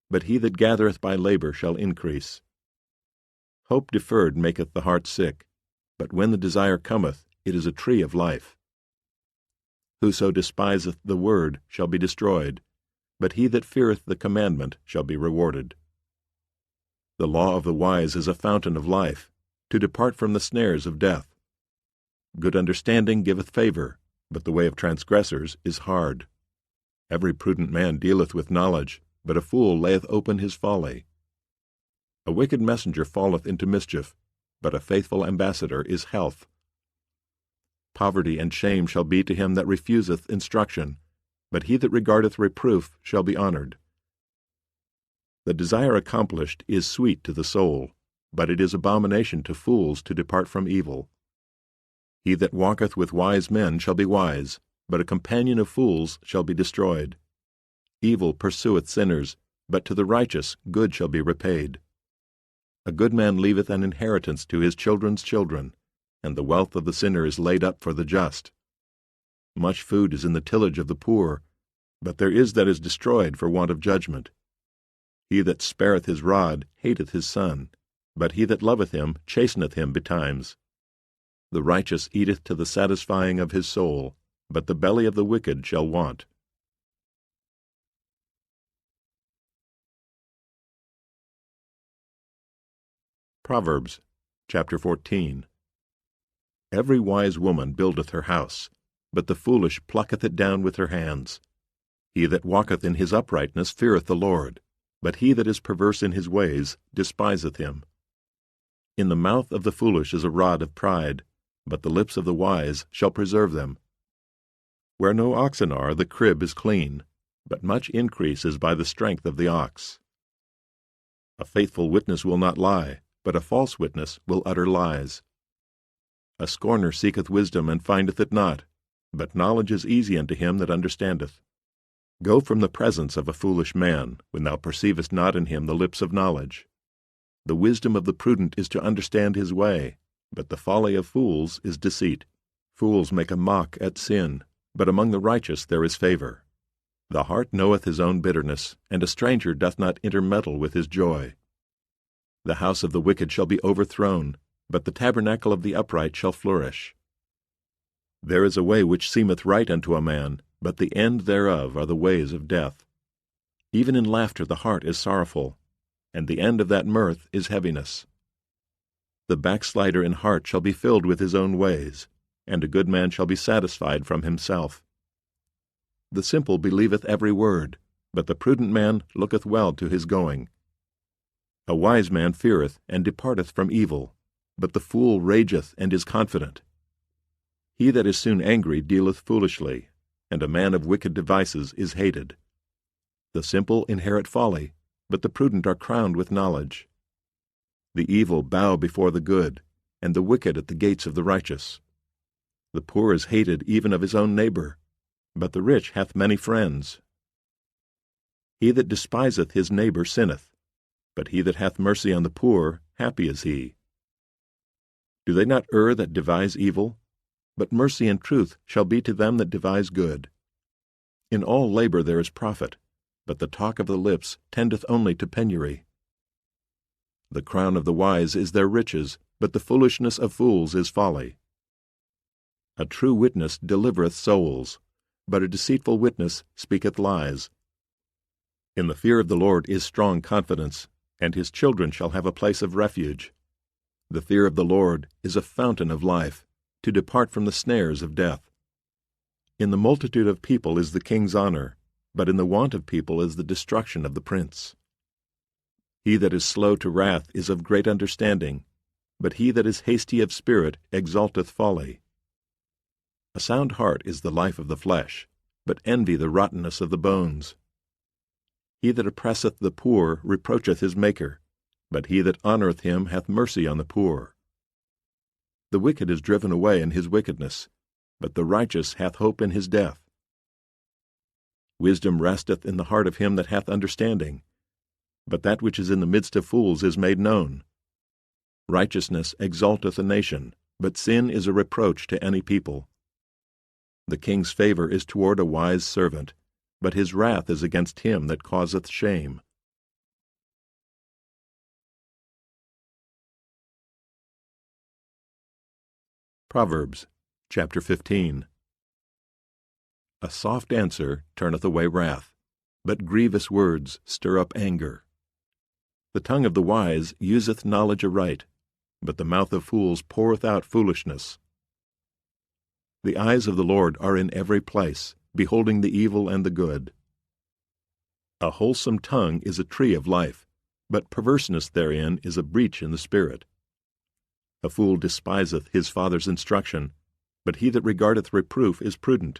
but he that gathereth by labor shall increase. Hope deferred maketh the heart sick, but when the desire cometh, it is a tree of life. Whoso despiseth the word shall be destroyed, but he that feareth the commandment shall be rewarded. The law of the wise is a fountain of life, to depart from the snares of death. Good understanding giveth favor, but the way of transgressors is hard. Every prudent man dealeth with knowledge, but a fool layeth open his folly. A wicked messenger falleth into mischief, but a faithful ambassador is health. Poverty and shame shall be to him that refuseth instruction, but he that regardeth reproof shall be honored. The desire accomplished is sweet to the soul, but it is abomination to fools to depart from evil. He that walketh with wise men shall be wise, but a companion of fools shall be destroyed. Evil pursueth sinners, but to the righteous good shall be repaid. A good man leaveth an inheritance to his children's children, and the wealth of the sinner is laid up for the just. Much food is in the tillage of the poor, but there is that is destroyed for want of judgment. He that spareth his rod hateth his son, but he that loveth him chasteneth him betimes. The righteous eateth to the satisfying of his soul, but the belly of the wicked shall want. Proverbs chapter 14. Every wise woman buildeth her house, but the foolish plucketh it down with her hands. He that walketh in his uprightness feareth the Lord, but he that is perverse in his ways despiseth him. In the mouth of the foolish is a rod of pride, but the lips of the wise shall preserve them. Where no oxen are, the crib is clean, but much increase is by the strength of the ox. A faithful witness will not lie, but a false witness will utter lies. A scorner seeketh wisdom, and findeth it not, but knowledge is easy unto him that understandeth. Go from the presence of a foolish man, when thou perceivest not in him the lips of knowledge. The wisdom of the prudent is to understand his way, but the folly of fools is deceit. Fools make a mock at sin, but among the righteous there is favor. The heart knoweth his own bitterness, and a stranger doth not intermeddle with his joy. The house of the wicked shall be overthrown, but the tabernacle of the upright shall flourish. There is a way which seemeth right unto a man, but the end thereof are the ways of death. Even in laughter the heart is sorrowful, and the end of that mirth is heaviness. The backslider in heart shall be filled with his own ways, and a good man shall be satisfied from himself. The simple believeth every word, but the prudent man looketh well to his going. A wise man feareth and departeth from evil, but the fool rageth and is confident. He that is soon angry dealeth foolishly, and a man of wicked devices is hated. The simple inherit folly, but the prudent are crowned with knowledge. The evil bow before the good, and the wicked at the gates of the righteous. The poor is hated even of his own neighbor, but the rich hath many friends. He that despiseth his neighbor sinneth, but he that hath mercy on the poor, happy is he. Do they not err that devise evil? But mercy and truth shall be to them that devise good. In all labor there is profit, but the talk of the lips tendeth only to penury. The crown of the wise is their riches, but the foolishness of fools is folly. A true witness delivereth souls, but a deceitful witness speaketh lies. In the fear of the Lord is strong confidence, and his children shall have a place of refuge. The fear of the Lord is a fountain of life, to depart from the snares of death. In the multitude of people is the king's honor, but in the want of people is the destruction of the prince. He that is slow to wrath is of great understanding, but he that is hasty of spirit exalteth folly. A sound heart is the life of the flesh, but envy the rottenness of the bones. He that oppresseth the poor reproacheth his Maker, but he that honoureth him hath mercy on the poor. The wicked is driven away in his wickedness, but the righteous hath hope in his death. Wisdom resteth in the heart of him that hath understanding, but that which is in the midst of fools is made known. Righteousness exalteth a nation, but sin is a reproach to any people. The king's favor is toward a wise servant, but his wrath is against him that causeth shame. Proverbs chapter 15. A soft answer turneth away wrath, but grievous words stir up anger. The tongue of the wise useth knowledge aright, but the mouth of fools poureth out foolishness. The eyes of the Lord are in every place, beholding the evil and the good. A wholesome tongue is a tree of life, but perverseness therein is a breach in the spirit. A fool despiseth his father's instruction, but he that regardeth reproof is prudent.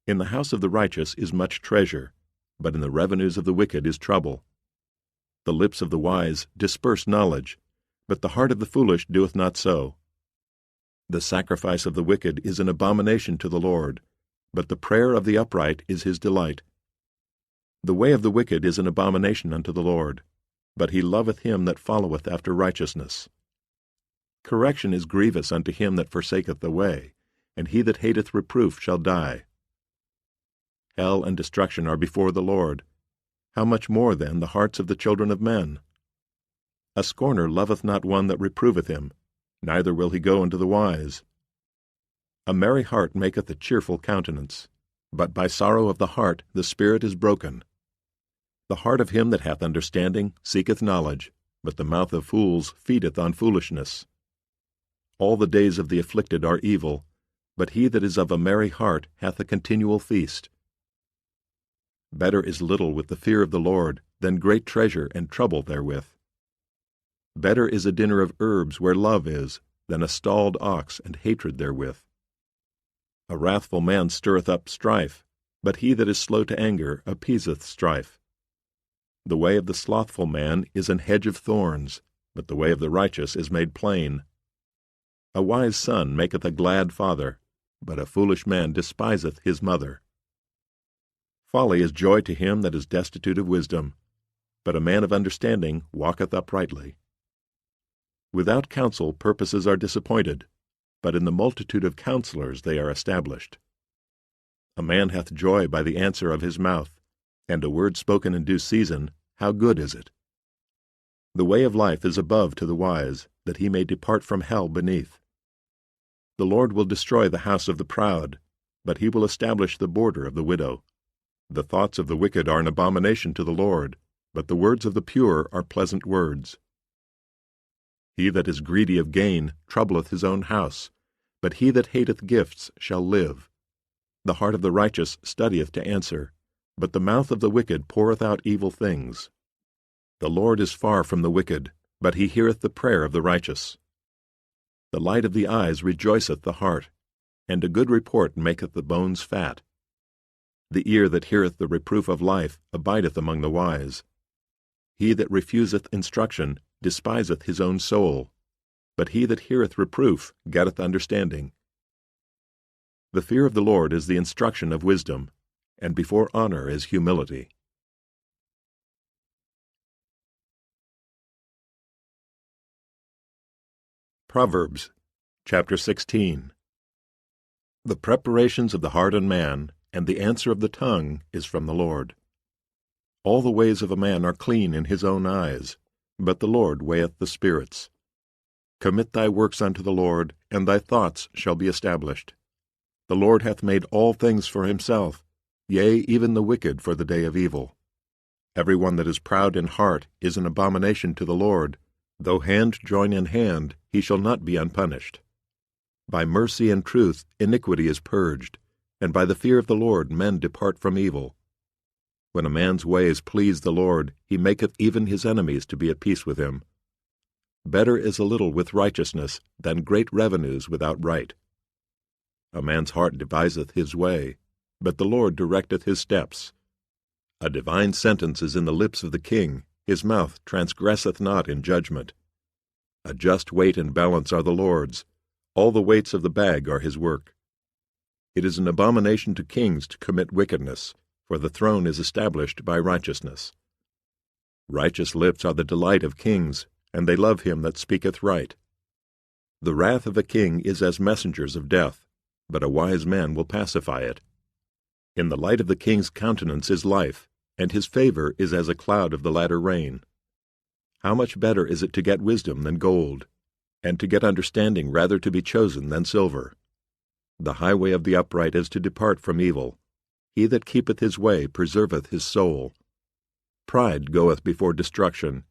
In the house of the righteous is much treasure, but in the revenues of the wicked is trouble. The lips of the wise disperse knowledge, but the heart of the foolish doeth not so. The sacrifice of the wicked is an abomination to the Lord, but the prayer of the upright is his delight. The way of the wicked is an abomination unto the Lord, but he loveth him that followeth after righteousness. Correction is grievous unto him that forsaketh the way, and he that hateth reproof shall die. hell and destruction are before the Lord. How much more then the hearts of the children of men? A scorner loveth not one that reproveth him, neither will he go unto the wise. A merry heart maketh a cheerful countenance, but by sorrow of the heart the spirit is broken. The heart of him that hath understanding seeketh knowledge, but the mouth of fools feedeth on foolishness. All the days of the afflicted are evil, but he that is of a merry heart hath a continual feast. Better is little with the fear of the Lord than great treasure and trouble therewith. Better is a dinner of herbs where love is, than a stalled ox and hatred therewith. A wrathful man stirreth up strife, but he that is slow to anger appeaseth strife. The way of the slothful man is an hedge of thorns, but the way of the righteous is made plain. A wise son maketh a glad father, but a foolish man despiseth his mother. Folly is joy to him that is destitute of wisdom, but a man of understanding walketh uprightly. Without counsel purposes are disappointed, but in the multitude of counselors they are established. A man hath joy by the answer of his mouth, and a word spoken in due season, how good is it! The way of life is above to the wise, that he may depart from hell beneath. The Lord will destroy the house of the proud, but he will establish the border of the widow. The thoughts of the wicked are an abomination to the Lord, but the words of the pure are pleasant words. He that is greedy of gain troubleth his own house, but he that hateth gifts shall live. The heart of the righteous studieth to answer, but the mouth of the wicked poureth out evil things. The Lord is far from the wicked, but he heareth the prayer of the righteous. The light of the eyes rejoiceth the heart, and a good report maketh the bones fat. The ear that heareth the reproof of life abideth among the wise. He that refuseth instruction despiseth his own soul, but he that heareth reproof getteth understanding. The fear of the Lord is the instruction of wisdom, and before honor is humility. Proverbs Chapter 16. The preparations of the heart in man, and the answer of the tongue, is from the Lord. All the ways of a man are clean in his own eyes, but the Lord weigheth the spirits. Commit thy works unto the Lord, and thy thoughts shall be established. The Lord hath made all things for himself, yea, even the wicked for the day of evil. Every one that is proud in heart is an abomination to the Lord. Though hand join in hand, he shall not be unpunished. By mercy and truth iniquity is purged, and by the fear of the Lord men depart from evil. When a man's ways please the Lord, he maketh even his enemies to be at peace with him. Better is a little with righteousness than great revenues without right. A man's heart deviseth his way, but the Lord directeth his steps. A divine sentence is in the lips of the king, his mouth transgresseth not in judgment. A just weight and balance are the Lord's, all the weights of the bag are his work. It is an abomination to kings to commit wickedness, for the throne is established by righteousness. Righteous lips are the delight of kings, and they love him that speaketh right. The wrath of a king is as messengers of death, but a wise man will pacify it. In the light of the king's countenance is life, and his favor is as a cloud of the latter rain. How much better is it to get wisdom than gold, and to get understanding rather to be chosen than silver. The highway of the upright is to depart from evil. He that keepeth his way preserveth his soul. Pride goeth before destruction,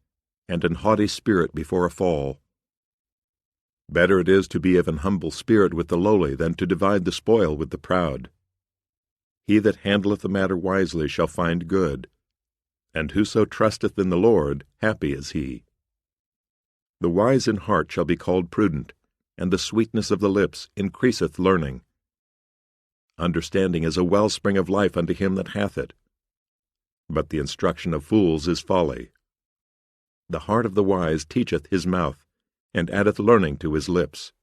and an haughty spirit before a fall. Better it is to be of an humble spirit with the lowly than to divide the spoil with the proud. He that handleth the matter wisely shall find good, and whoso trusteth in the Lord, happy is he. The wise in heart shall be called prudent, and the sweetness of the lips increaseth learning. Understanding is a wellspring of life unto him that hath it, but the instruction of fools is folly. The heart of the wise teacheth his mouth, and addeth learning to his lips.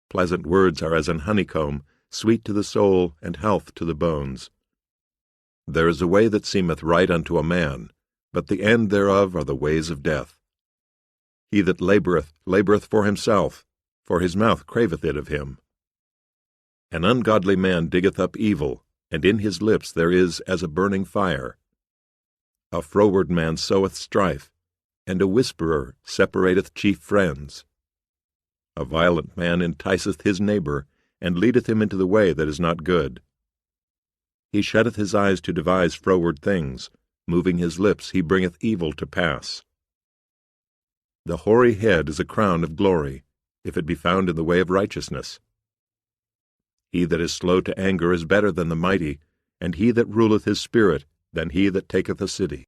Pleasant words are as an honeycomb, sweet to the soul, and health to the bones. There is a way that seemeth right unto a man, but the end thereof are the ways of death. He that laboureth, laboureth for himself, for his mouth craveth it of him. An ungodly man diggeth up evil, and in his lips there is as a burning fire. A froward man soweth strife, and a whisperer separateth chief friends. A violent man enticeth his neighbor, and leadeth him into the way that is not good. He shutteth his eyes to devise froward things, moving his lips he bringeth evil to pass. The hoary head is a crown of glory, if it be found in the way of righteousness. He that is slow to anger is better than the mighty, and he that ruleth his spirit than he that taketh a city.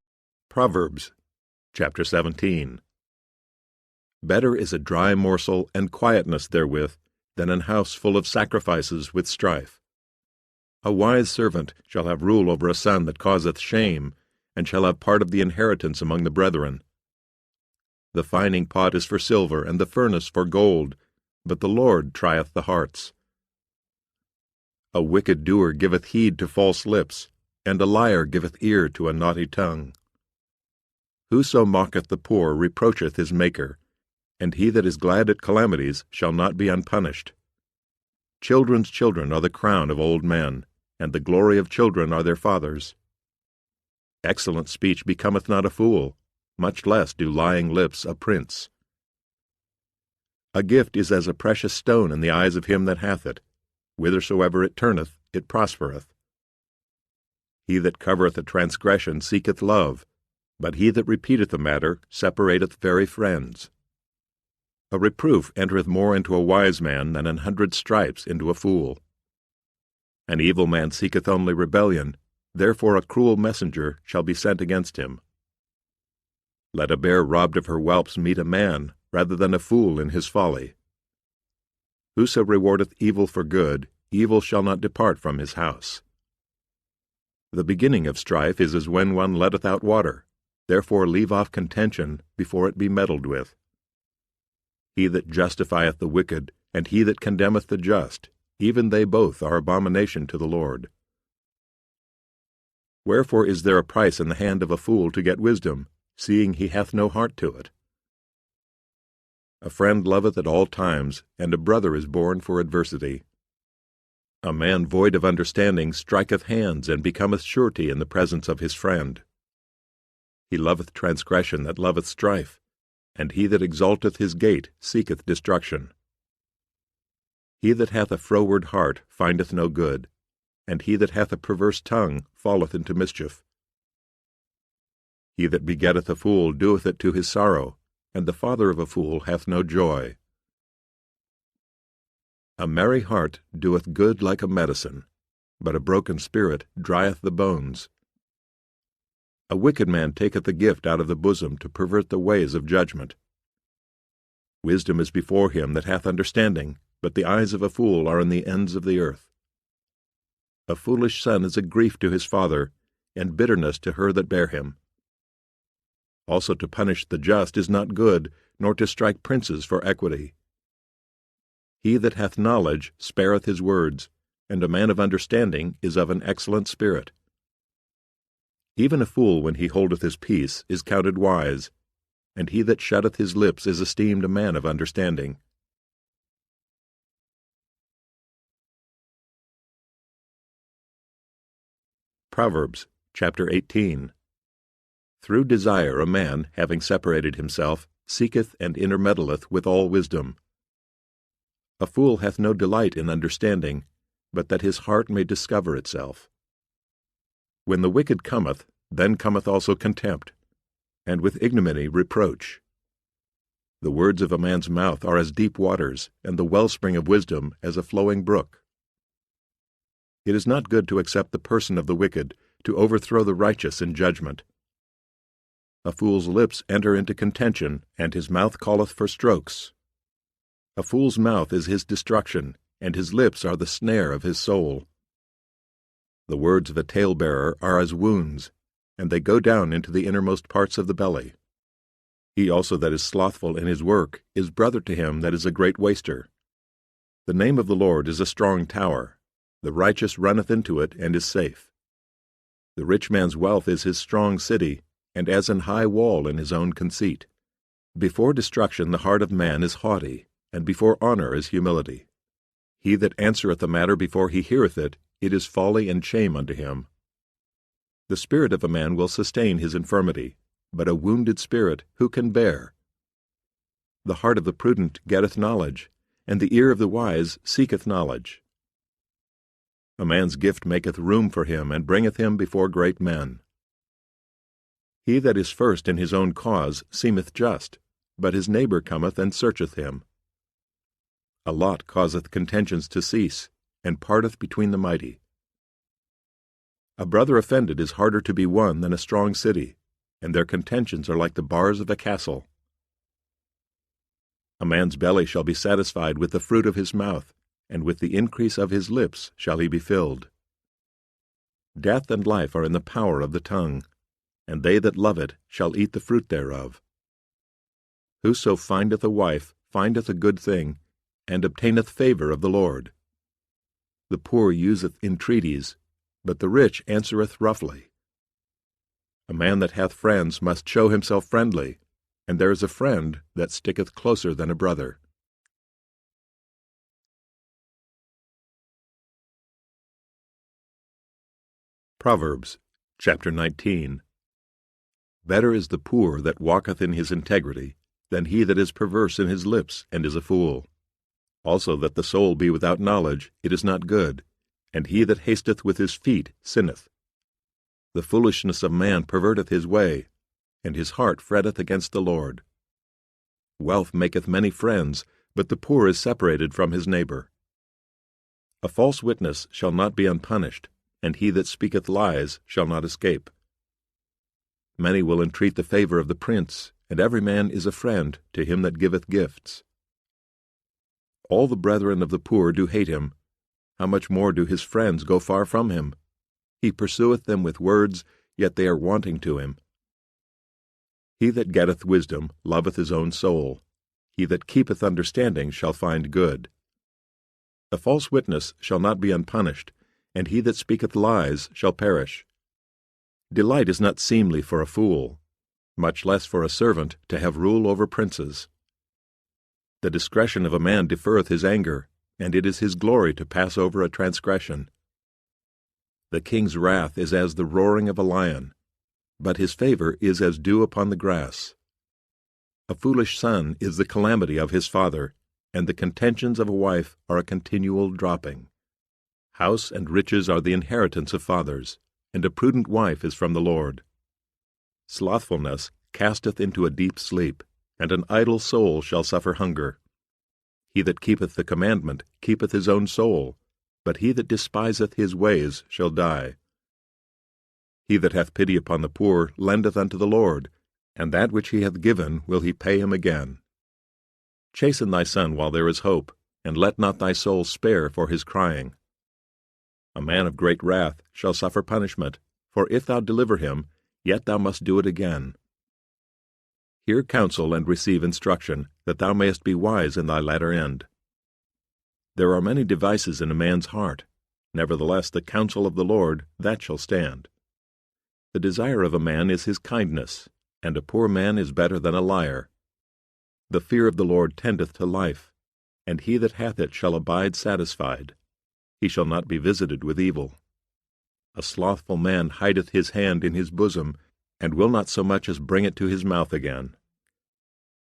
Proverbs chapter 17. Better is a dry morsel and quietness therewith than an house full of sacrifices with strife. A wise servant shall have rule over a son that causeth shame, and shall have part of the inheritance among the brethren. The fining pot is for silver, and the furnace for gold, but the Lord trieth the hearts. A wicked doer giveth heed to false lips, and a liar giveth ear to a naughty tongue. Whoso mocketh the poor reproacheth his Maker, and he that is glad at calamities shall not be unpunished. Children's children are the crown of old men, and the glory of children are their fathers. Excellent speech becometh not a fool, much less do lying lips a prince. A gift is as a precious stone in the eyes of him that hath it. Whithersoever it turneth, it prospereth. He that covereth a transgression seeketh love, but he that repeateth a matter separateth very friends. A reproof entereth more into a wise man than 100 stripes into a fool. An evil man seeketh only rebellion, therefore a cruel messenger shall be sent against him. Let a bear robbed of her whelps meet a man, rather than a fool in his folly. Whoso rewardeth evil for good, evil shall not depart from his house. The beginning of strife is as when one letteth out water, therefore leave off contention before it be meddled with. He that justifieth the wicked, and he that condemneth the just, even they both are abomination to the Lord. Wherefore is there a price in the hand of a fool to get wisdom, seeing he hath no heart to it? A friend loveth at all times, and a brother is born for adversity. A man void of understanding striketh hands, and becometh surety in the presence of his friend. He loveth transgression that loveth strife, and he that exalteth his gate seeketh destruction. He that hath a froward heart findeth no good, and he that hath a perverse tongue falleth into mischief. He that begetteth a fool doeth it to his sorrow, and the father of a fool hath no joy. A merry heart doeth good like a medicine, but a broken spirit drieth the bones. A wicked man taketh a gift out of the bosom to pervert the ways of judgment. Wisdom is before him that hath understanding, but the eyes of a fool are in the ends of the earth. A foolish son is a grief to his father, and bitterness to her that bare him. Also to punish the just is not good, nor to strike princes for equity. He that hath knowledge spareth his words, and a man of understanding is of an excellent spirit. Even a fool when he holdeth his peace is counted wise, and he that shutteth his lips is esteemed a man of understanding. Proverbs chapter 18. Through desire a man, having separated himself, seeketh and intermeddleth with all wisdom. A fool hath no delight in understanding, but that his heart may discover itself. When the wicked cometh, then cometh also contempt, and with ignominy reproach. The words of a man's mouth are as deep waters, and the wellspring of wisdom as a flowing brook. It is not good to accept the person of the wicked, to overthrow the righteous in judgment. A fool's lips enter into contention, and his mouth calleth for strokes. A fool's mouth is his destruction, and his lips are the snare of his soul. The words of a talebearer are as wounds, and they go down into the innermost parts of the belly. He also that is slothful in his work is brother to him that is a great waster. The name of the Lord is a strong tower. The righteous runneth into it and is safe. The rich man's wealth is his strong city, and as an high wall in his own conceit. Before destruction the heart of man is haughty, and before honor is humility. He that answereth a matter before he heareth it it is folly and shame unto him. The spirit of a man will sustain his infirmity, but a wounded spirit who can bear? The heart of the prudent getteth knowledge, and the ear of the wise seeketh knowledge. A man's gift maketh room for him, and bringeth him before great men. He that is first in his own cause seemeth just, but his neighbor cometh and searcheth him. A lot causeth contentions to cease, and parteth between the mighty. A brother offended is harder to be won than a strong city, and their contentions are like the bars of a castle. A man's belly shall be satisfied with the fruit of his mouth, and with the increase of his lips shall he be filled. Death and life are in the power of the tongue, and they that love it shall eat the fruit thereof. Whoso findeth a wife findeth a good thing, and obtaineth favor of the Lord. The poor useth entreaties, but the rich answereth roughly. A man that hath friends must show himself friendly, and there is a friend that sticketh closer than a brother. Proverbs chapter 19. Better is the poor that walketh in his integrity, than he that is perverse in his lips and is a fool. Also that the soul be without knowledge, it is not good, and he that hasteth with his feet sinneth. The foolishness of man perverteth his way, and his heart fretteth against the Lord. Wealth maketh many friends, but the poor is separated from his neighbor. A false witness shall not be unpunished, and he that speaketh lies shall not escape. Many will entreat the favor of the prince, and every man is a friend to him that giveth gifts. All the brethren of the poor do hate him. How much more do his friends go far from him? He pursueth them with words, yet they are wanting to him. He that getteth wisdom loveth his own soul. He that keepeth understanding shall find good. A false witness shall not be unpunished, and he that speaketh lies shall perish. Delight is not seemly for a fool, much less for a servant to have rule over princes. The discretion of a man deferreth his anger, and it is his glory to pass over a transgression. The king's wrath is as the roaring of a lion, but his favor is as dew upon the grass. A foolish son is the calamity of his father, and the contentions of a wife are a continual dropping. House and riches are the inheritance of fathers, and a prudent wife is from the Lord. Slothfulness casteth into a deep sleep, and an idle soul shall suffer hunger. He that keepeth the commandment keepeth his own soul, but he that despiseth his ways shall die. He that hath pity upon the poor lendeth unto the Lord, and that which he hath given will he pay him again. Chasten thy son while there is hope, and let not thy soul spare for his crying. A man of great wrath shall suffer punishment, for if thou deliver him, yet thou must do it again. Hear counsel and receive instruction, that thou mayest be wise in thy latter end. There are many devices in a man's heart, nevertheless the counsel of the Lord, that shall stand. The desire of a man is his kindness, and a poor man is better than a liar. The fear of the Lord tendeth to life, and he that hath it shall abide satisfied. He shall not be visited with evil. A slothful man hideth his hand in his bosom, and will not so much as bring it to his mouth again.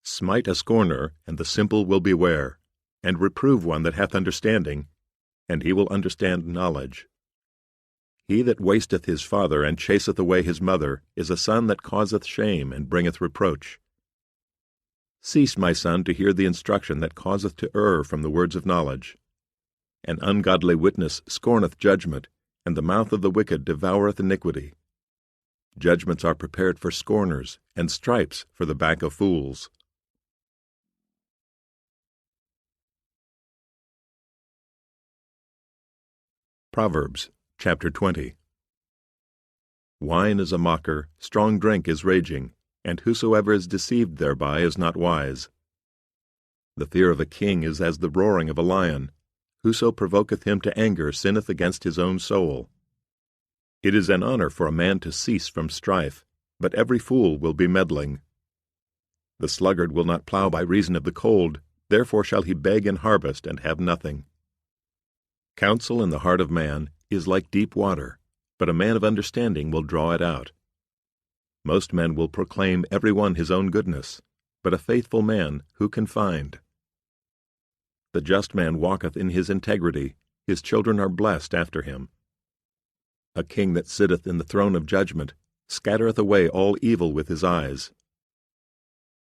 Smite a scorner, and the simple will beware, and reprove one that hath understanding, and he will understand knowledge. He that wasteth his father and chaseth away his mother is a son that causeth shame and bringeth reproach. Cease, my son, to hear the instruction that causeth to err from the words of knowledge. An ungodly witness scorneth judgment, and the mouth of the wicked devoureth iniquity. Judgments are prepared for scorners, and stripes for the back of fools. Proverbs chapter 20. Wine is a mocker, strong drink is raging, and whosoever is deceived thereby is not wise. The fear of a king is as the roaring of a lion. Whoso provoketh him to anger sinneth against his own soul. It is an honor for a man to cease from strife, but every fool will be meddling. The sluggard will not plow by reason of the cold, therefore shall he beg in harvest and have nothing. Counsel in the heart of man is like deep water, but a man of understanding will draw it out. Most men will proclaim every one his own goodness, but a faithful man who can find? The just man walketh in his integrity, his children are blessed after him. A king that sitteth in the throne of judgment scattereth away all evil with his eyes.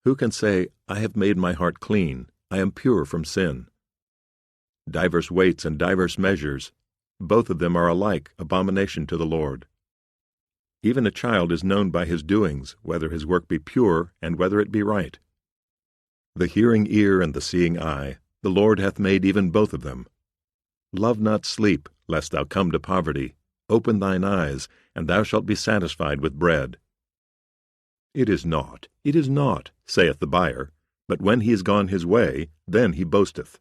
Who can say, I have made my heart clean, I am pure from sin? Divers weights and divers measures, both of them are alike abomination to the Lord. Even a child is known by his doings, whether his work be pure and whether it be right. The hearing ear and the seeing eye, the Lord hath made even both of them. Love not sleep, lest thou come to poverty. Open thine eyes, and thou shalt be satisfied with bread. It is naught, saith the buyer, but when he is gone his way, then he boasteth.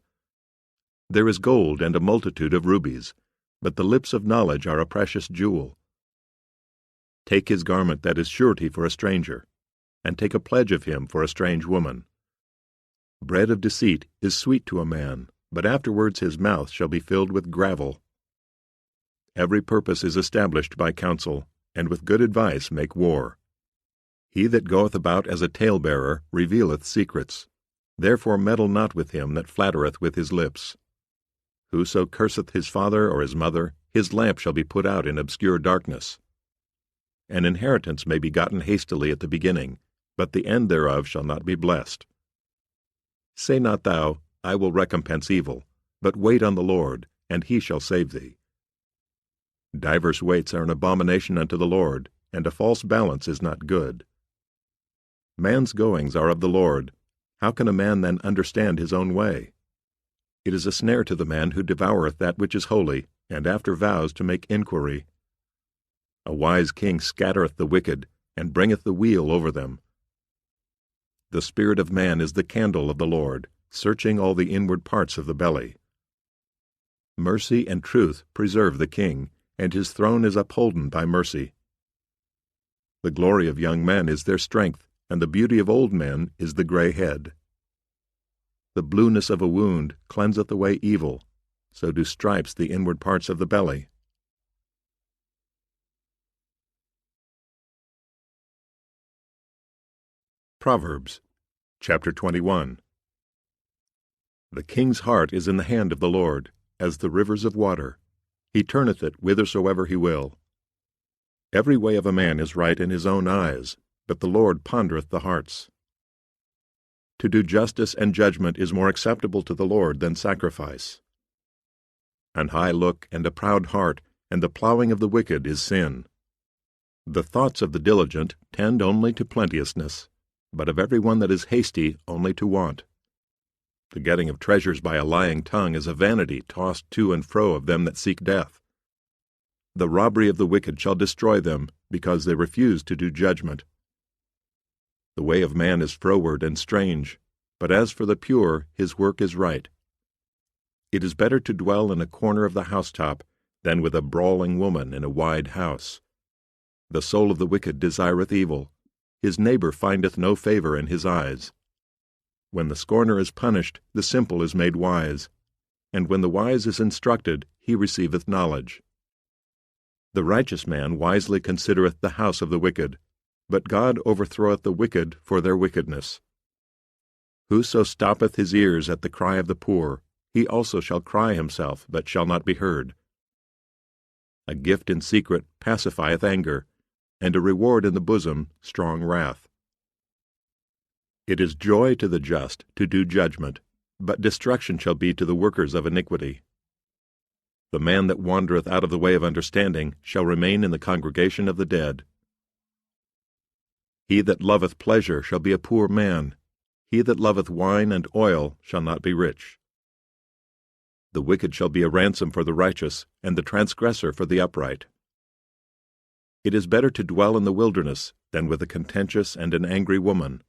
There is gold and a multitude of rubies, but the lips of knowledge are a precious jewel. Take his garment that is surety for a stranger, and take a pledge of him for a strange woman. Bread of deceit is sweet to a man, but afterwards his mouth shall be filled with gravel. Every purpose is established by counsel, and with good advice make war. He that goeth about as a talebearer revealeth secrets. Therefore meddle not with him that flattereth with his lips. Whoso curseth his father or his mother, his lamp shall be put out in obscure darkness. An inheritance may be gotten hastily at the beginning, but the end thereof shall not be blessed. Say not thou, I will recompense evil, but wait on the Lord, and he shall save thee. Divers weights are an abomination unto the Lord, and a false balance is not good. Man's goings are of the Lord. How can a man then understand his own way? It is a snare to the man who devoureth that which is holy, and after vows to make inquiry. A wise king scattereth the wicked, and bringeth the weal over them. The spirit of man is the candle of the Lord, searching all the inward parts of the belly. Mercy and truth preserve the king, and his throne is upholden by mercy. The glory of young men is their strength, and the beauty of old men is the gray head. The blueness of a wound cleanseth away evil, so do stripes the inward parts of the belly. Proverbs chapter 21. The king's heart is in the hand of the Lord, as the rivers of water. He turneth it whithersoever he will. Every way of a man is right in his own eyes, but the Lord pondereth the hearts. To do justice and judgment is more acceptable to the Lord than sacrifice. An high look and a proud heart, and the plowing of the wicked is sin. The thoughts of the diligent tend only to plenteousness, but of every one that is hasty only to want. The getting of treasures by a lying tongue is a vanity tossed to and fro of them that seek death. The robbery of the wicked shall destroy them, because they refuse to do judgment. The way of man is froward and strange, but as for the pure, his work is right. It is better to dwell in a corner of the housetop than with a brawling woman in a wide house. The soul of the wicked desireth evil. His neighbor findeth no favor in his eyes. When the scorner is punished, the simple is made wise, and when the wise is instructed, he receiveth knowledge. The righteous man wisely considereth the house of the wicked, but God overthroweth the wicked for their wickedness. Whoso stoppeth his ears at the cry of the poor, he also shall cry himself, but shall not be heard. A gift in secret pacifieth anger, and a reward in the bosom strong wrath. It is joy to the just to do judgment, but destruction shall be to the workers of iniquity. The man that wandereth out of the way of understanding shall remain in the congregation of the dead. He that loveth pleasure shall be a poor man. He that loveth wine and oil shall not be rich. The wicked shall be a ransom for the righteous, and the transgressor for the upright. It is better to dwell in the wilderness than with a contentious and an angry woman.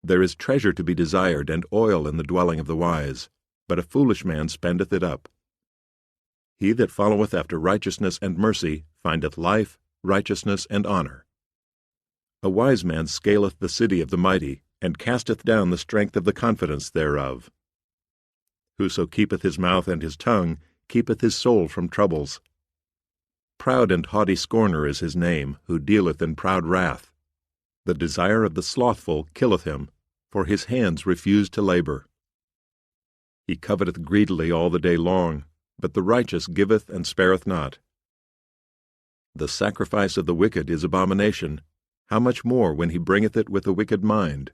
There is treasure to be desired and oil in the dwelling of the wise, but a foolish man spendeth it up. He that followeth after righteousness and mercy findeth life, righteousness, and honor. A wise man scaleth the city of the mighty, and casteth down the strength of the confidence thereof. Whoso keepeth his mouth and his tongue keepeth his soul from troubles. Proud and haughty scorner is his name, who dealeth in proud wrath. The desire of the slothful killeth him, for his hands refuse to labor. He coveteth greedily all the day long, but the righteous giveth and spareth not. The sacrifice of the wicked is abomination, how much more when he bringeth it with a wicked mind?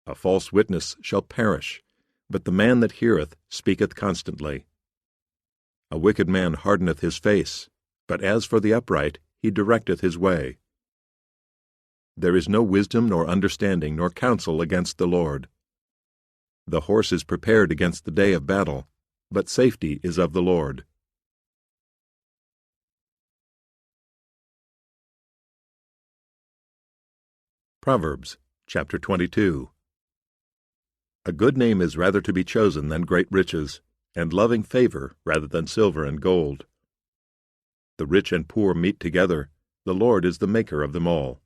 A false witness shall perish, but the man that heareth speaketh constantly. A wicked man hardeneth his face, but as for the upright, he directeth his way. There is no wisdom nor understanding nor counsel against the Lord. The horse is prepared against the day of battle, but safety is of the Lord. Proverbs chapter 22. A good name is rather to be chosen than great riches, and loving favor rather than silver and gold. The rich and poor meet together, the Lord is the maker of them all.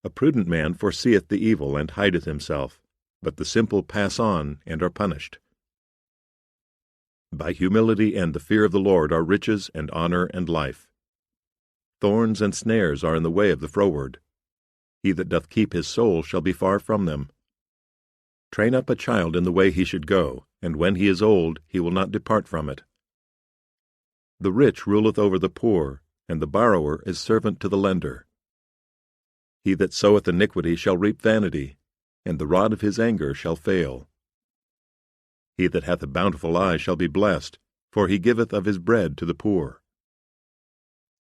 A prudent man foreseeth the evil and hideth himself, but the simple pass on and are punished. By humility and the fear of the Lord are riches and honor and life. Thorns and snares are in the way of the froward. He that doth keep his soul shall be far from them. Train up a child in the way he should go, and when he is old he will not depart from it. The rich ruleth over the poor, and the borrower is servant to the lender. He that soweth iniquity shall reap vanity, and the rod of his anger shall fail. He that hath a bountiful eye shall be blessed, for he giveth of his bread to the poor.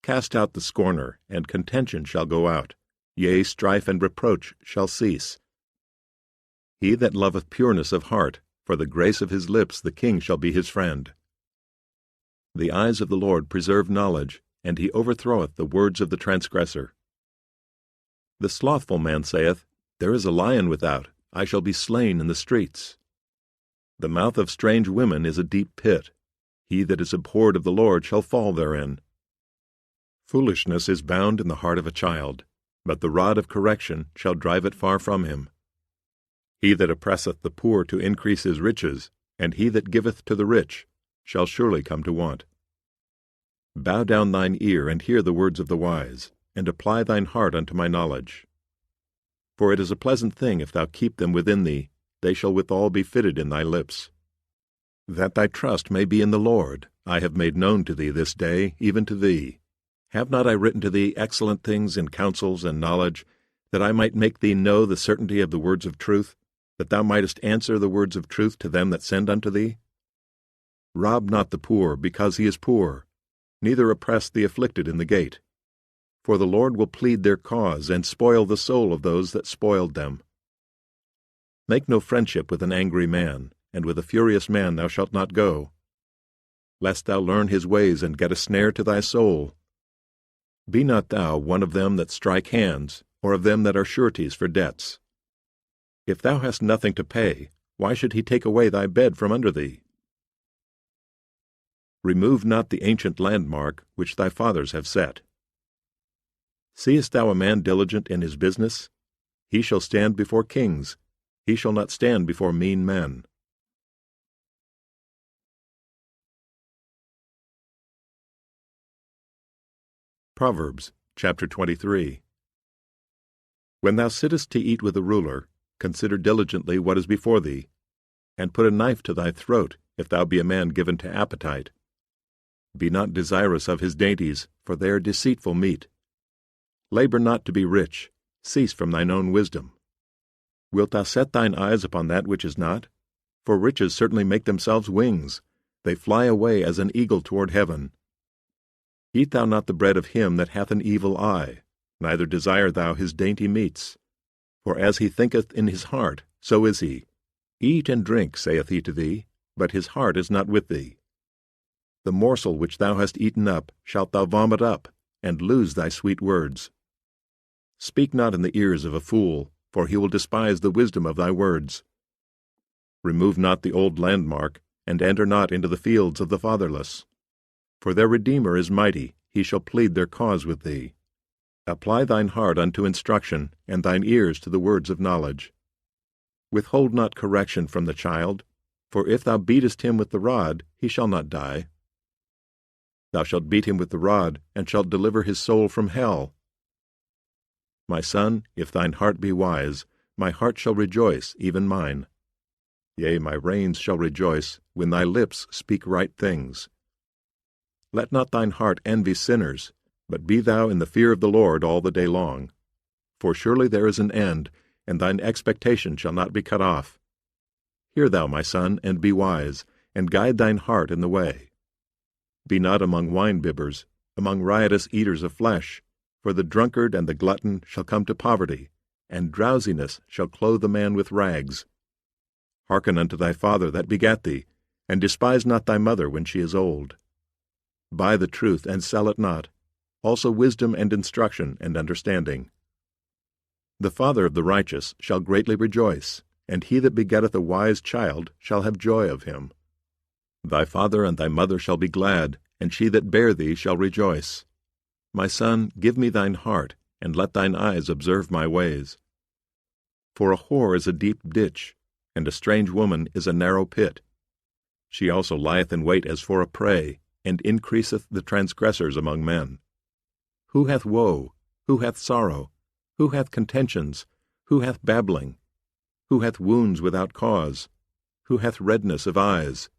Cast out the scorner, and contention shall go out, yea, strife and reproach shall cease. He that loveth pureness of heart, for the grace of his lips the king shall be his friend. The eyes of the Lord preserve knowledge, and he overthroweth the words of the transgressor. The slothful man saith, There is a lion without, I shall be slain in the streets. The mouth of strange women is a deep pit. He that is abhorred of the Lord shall fall therein. Foolishness is bound in the heart of a child, but the rod of correction shall drive it far from him. He that oppresseth the poor to increase his riches, and he that giveth to the rich, shall surely come to want. Bow down thine ear and hear the words of the wise, and apply thine heart unto my knowledge. For it is a pleasant thing if thou keep them within thee, they shall withal be fitted in thy lips. That thy trust may be in the Lord, I have made known to thee this day, even to thee. Have not I written to thee excellent things in counsels and knowledge, that I might make thee know the certainty of the words of truth, that thou mightest answer the words of truth to them that send unto thee? Rob not the poor, because he is poor, neither oppress the afflicted in the gate. For the Lord will plead their cause, and spoil the soul of those that spoiled them. Make no friendship with an angry man, and with a furious man thou shalt not go, lest thou learn his ways and get a snare to thy soul. Be not thou one of them that strike hands, or of them that are sureties for debts. If thou hast nothing to pay, why should he take away thy bed from under thee? Remove not the ancient landmark which thy fathers have set. Seest thou a man diligent in his business? He shall stand before kings, he shall not stand before mean men. Proverbs chapter 23. When thou sittest to eat with a ruler, consider diligently what is before thee, and put a knife to thy throat, if thou be a man given to appetite. Be not desirous of his dainties, for they are deceitful meat. Labor not to be rich, cease from thine own wisdom. Wilt thou set thine eyes upon that which is not? For riches certainly make themselves wings, they fly away as an eagle toward heaven. Eat thou not the bread of him that hath an evil eye, neither desire thou his dainty meats. For as he thinketh in his heart, so is he. Eat and drink, saith he to thee, but his heart is not with thee. The morsel which thou hast eaten up shalt thou vomit up, and lose thy sweet words. Speak not in the ears of a fool, for he will despise the wisdom of thy words. Remove not the old landmark, and enter not into the fields of the fatherless. For their Redeemer is mighty, he shall plead their cause with thee. Apply thine heart unto instruction, and thine ears to the words of knowledge. Withhold not correction from the child, For if thou beatest him with the rod, he shall not die. Thou shalt beat him with the rod, and shalt deliver his soul from hell. My son, if thine heart be wise, my heart shall rejoice, even mine. Yea, my reins shall rejoice, when thy lips speak right things. Let not thine heart envy sinners, but be thou in the fear of the Lord all the day long. For surely there is an end, and thine expectation shall not be cut off. Hear thou, my son, and be wise, and guide thine heart in the way. Be not among wine-bibbers, among riotous eaters of flesh, for the drunkard and the glutton shall come to poverty, and drowsiness shall clothe the man with rags. Hearken unto thy father that begat thee, and despise not thy mother when she is old. Buy the truth, and sell it not, also wisdom and instruction and understanding. The father of the righteous shall greatly rejoice, and he that begetteth a wise child shall have joy of him. Thy father and thy mother shall be glad, and she that bare thee shall rejoice. My son, give me thine heart, and let thine eyes observe my ways. For a whore is a deep ditch, and a strange woman is a narrow pit. She also lieth in wait as for a prey, and increaseth the transgressors among men. Who hath woe? Who hath sorrow? Who hath contentions? Who hath babbling? Who hath wounds without cause? Who hath redness of eyes?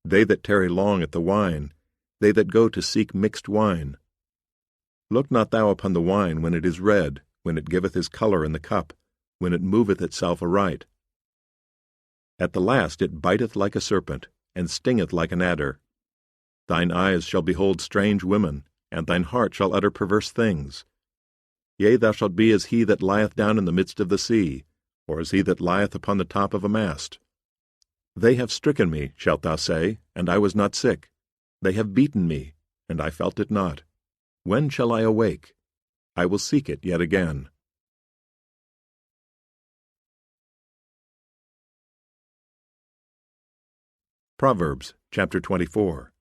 They that tarry long at the wine, they that go to seek mixed wine. Look not thou upon the wine when it is red, when it giveth his color in the cup, when it moveth itself aright. At the last it biteth like a serpent, and stingeth like an adder. Thine eyes shall behold strange women, and thine heart shall utter perverse things. Yea, thou shalt be as he that lieth down in the midst of the sea, or as he that lieth upon the top of a mast. They have stricken me, shalt thou say, and I was not sick. They have beaten me, and I felt it not. When shall I awake? I will seek it yet again. Proverbs chapter 24.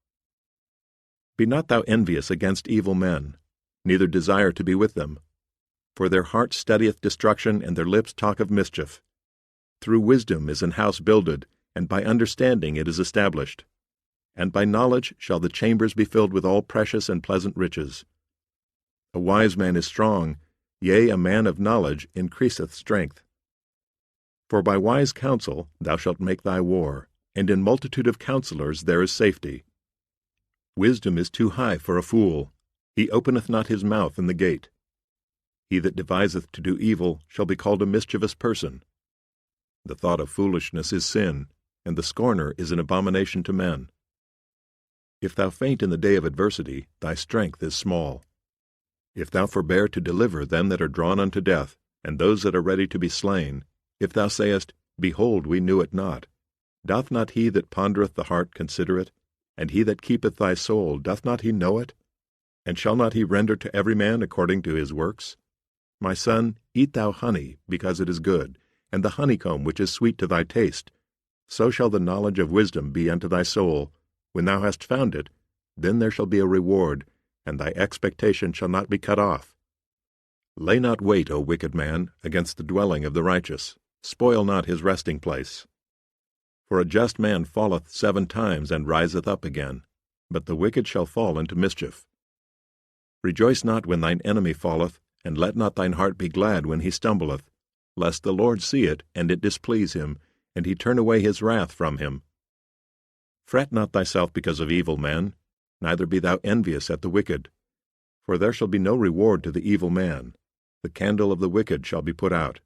Be not thou envious against evil men, neither desire to be with them. For their heart studieth destruction, and their lips talk of mischief. Through wisdom is an house builded, and by understanding it is established. And by knowledge shall the chambers be filled with all precious and pleasant riches. A wise man is strong, yea, a man of knowledge increaseth strength. For by wise counsel thou shalt make thy war, and in multitude of counselors there is safety. Wisdom is too high for a fool, he openeth not his mouth in the gate. He that deviseth to do evil shall be called a mischievous person. The thought of foolishness is sin, and the scorner is an abomination to men. If thou faint in the day of adversity, thy strength is small. If thou forbear to deliver them that are drawn unto death, and those that are ready to be slain, if thou sayest, Behold, we knew it not, doth not he that pondereth the heart consider it? And he that keepeth thy soul, doth not he know it? And shall not he render to every man according to his works? My son, eat thou honey, because it is good, and the honeycomb which is sweet to thy taste. So shall the knowledge of wisdom be unto thy soul. When thou hast found it, then there shall be a reward, and thy expectation shall not be cut off. Lay not wait, O wicked man, against the dwelling of the righteous. Spoil not his resting place. For a just man falleth 7 times and riseth up again, but the wicked shall fall into mischief. Rejoice not when thine enemy falleth, and let not thine heart be glad when he stumbleth, lest the Lord see it, and it displease him, and he turn away his wrath from him. Fret not thyself because of evil men, neither be thou envious at the wicked. For there shall be no reward to the evil man. The candle of the wicked shall be put out.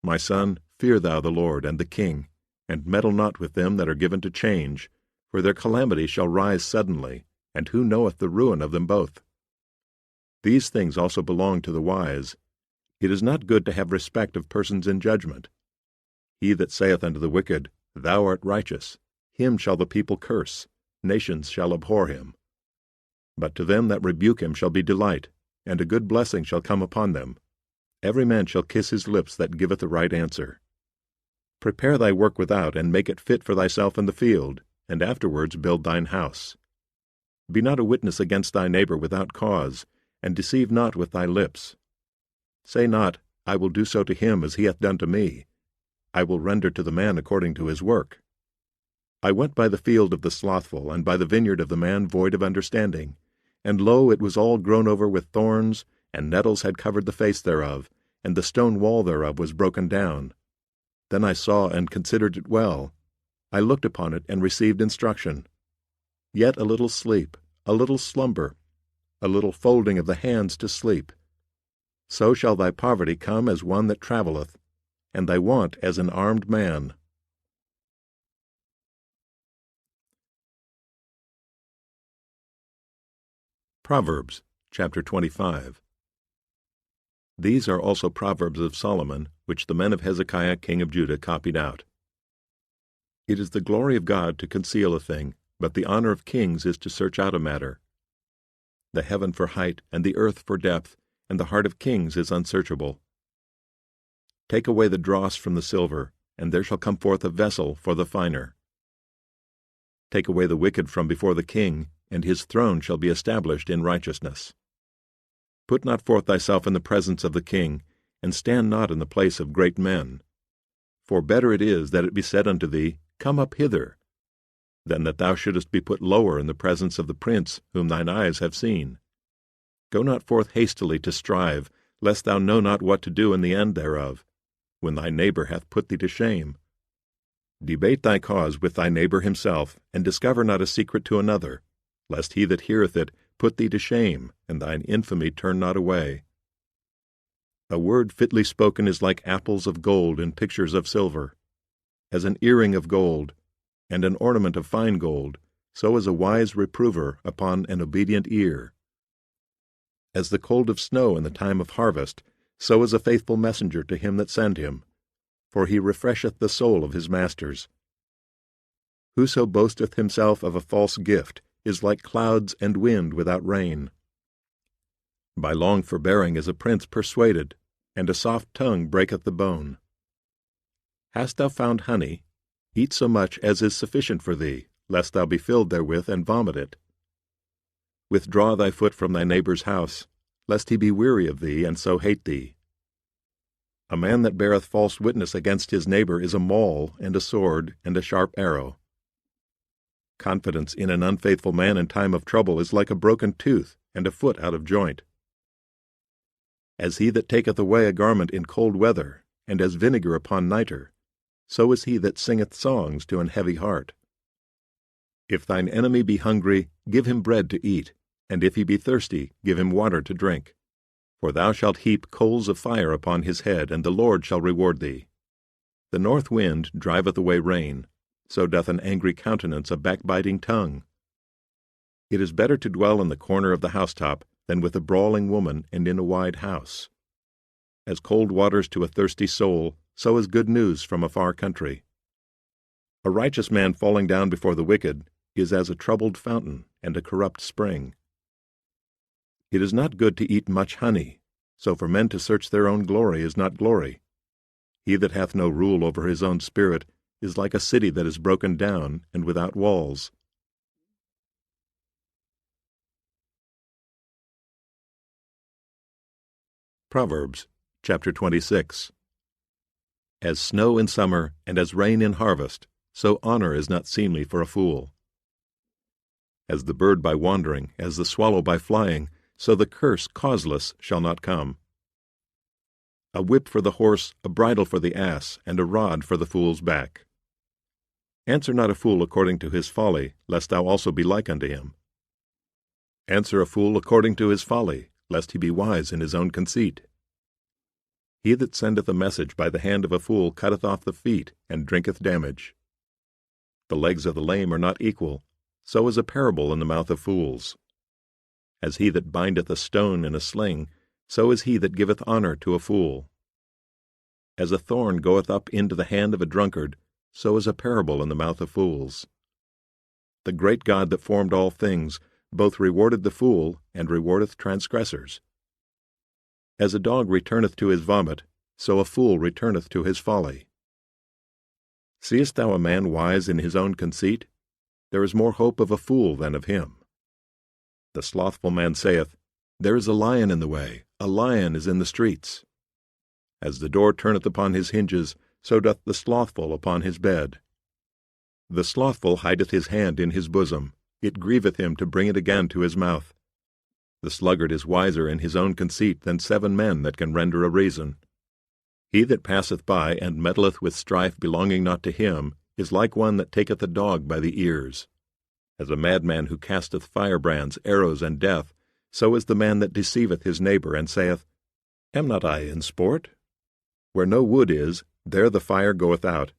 My son, fear thou the Lord and the king, and meddle not with them that are given to change, for their calamity shall rise suddenly, and who knoweth the ruin of them both? These things also belong to the wise. It is not good to have respect of persons in judgment. He that saith unto the wicked, Thou art righteous, him shall the people curse, nations shall abhor him. But to them that rebuke him shall be delight, and a good blessing shall come upon them. Every man shall kiss his lips that giveth a right answer. Prepare thy work without, and make it fit for thyself in the field, and afterwards build thine house. Be not a witness against thy neighbor without cause, and deceive not with thy lips. Say not, I will do so to him as he hath done to me. I will render to the man according to his work. I went by the field of the slothful, and by the vineyard of the man void of understanding. And lo, it was all grown over with thorns, and nettles had covered the face thereof, and the stone wall thereof was broken down. Then I saw and considered it well. I looked upon it and received instruction. Yet a little sleep, a little slumber, a little folding of the hands to sleep. So shall thy poverty come as one that travelleth, and thy want as an armed man. Proverbs chapter 25. These are also Proverbs of Solomon, which the men of Hezekiah king of Judah copied out. It is the glory of God to conceal a thing, but the honor of kings is to search out a matter. The heaven for height, and the earth for depth, and the heart of kings is unsearchable. Take away the dross from the silver, and there shall come forth a vessel for the finer. Take away the wicked from before the king, and his throne shall be established in righteousness. Put not forth thyself in the presence of the king, and stand not in the place of great men. For better it is that it be said unto thee, Come up hither, than that thou shouldest be put lower in the presence of the prince whom thine eyes have seen. Go not forth hastily to strive, lest thou know not what to do in the end thereof, when thy neighbor hath put thee to shame. Debate thy cause with thy neighbor himself, and discover not a secret to another, lest he that heareth it put thee to shame, and thine infamy turn not away. A word fitly spoken is like apples of gold in pictures of silver. As an earring of gold, and an ornament of fine gold, so is a wise reprover upon an obedient ear. As the cold of snow in the time of harvest, so is a faithful messenger to him that send him, for he refresheth the soul of his masters. Whoso boasteth himself of a false gift is like clouds and wind without rain. By long forbearing is a prince persuaded, and a soft tongue breaketh the bone. Hast thou found honey? Eat so much as is sufficient for thee, lest thou be filled therewith and vomit it. Withdraw thy foot from thy neighbor's house, lest he be weary of thee, and so hate thee. A man that beareth false witness against his neighbor is a maul, and a sword, and a sharp arrow. Confidence in an unfaithful man in time of trouble is like a broken tooth, and a foot out of joint. As he that taketh away a garment in cold weather, and as vinegar upon nitre, so is he that singeth songs to an heavy heart. If thine enemy be hungry, give him bread to eat, and if he be thirsty, give him water to drink. For thou shalt heap coals of fire upon his head, and the Lord shall reward thee. The north wind driveth away rain, so doth an angry countenance a backbiting tongue. It is better to dwell in the corner of the housetop than with a brawling woman and in a wide house. As cold waters to a thirsty soul, so is good news from a far country. A righteous man falling down before the wicked is as a troubled fountain and a corrupt spring. It is not good to eat much honey, so for men to search their own glory is not glory. He that hath no rule over his own spirit is like a city that is broken down and without walls. Proverbs chapter 26. As snow in summer and as rain in harvest, so honor is not seemly for a fool. As the bird by wandering, as the swallow by flying, so the curse causeless shall not come. A whip for the horse, a bridle for the ass, and a rod for the fool's back. Answer not a fool according to his folly, lest thou also be like unto him. Answer a fool according to his folly, lest he be wise in his own conceit. He that sendeth a message by the hand of a fool cutteth off the feet, and drinketh damage. The legs of the lame are not equal, so is a parable in the mouth of fools. As he that bindeth a stone in a sling, so is he that giveth honor to a fool. As a thorn goeth up into the hand of a drunkard, so is a parable in the mouth of fools. The great God that formed all things both rewarded the fool and rewardeth transgressors. As a dog returneth to his vomit, so a fool returneth to his folly. Seest thou a man wise in his own conceit? There is more hope of a fool than of him. The slothful man saith, There is a lion in the way, a lion is in the streets. As the door turneth upon his hinges, so doth the slothful upon his bed. The slothful hideth his hand in his bosom, it grieveth him to bring it again to his mouth. The sluggard is wiser in his own conceit than 7 men that can render a reason. He that passeth by and meddleth with strife belonging not to him is like one that taketh a dog by the ears. As a madman who casteth firebrands, arrows, and death, so is the man that deceiveth his neighbor, and saith, Am not I in sport? Where no wood is, there the fire goeth out.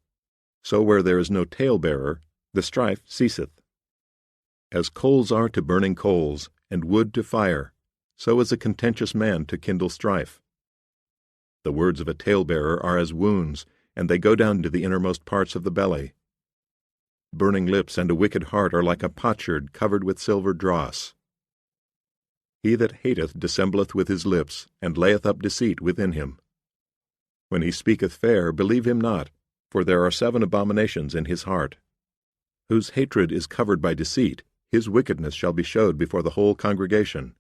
So where there is no talebearer, the strife ceaseth. As coals are to burning coals, and wood to fire, so is a contentious man to kindle strife. The words of a talebearer are as wounds, and they go down to the innermost parts of the belly. Burning lips and a wicked heart are like a potsherd covered with silver dross. He that hateth dissembleth with his lips, and layeth up deceit within him. When he speaketh fair, believe him not, for there are 7 abominations in his heart. Whose hatred is covered by deceit, his wickedness shall be showed before the whole congregation.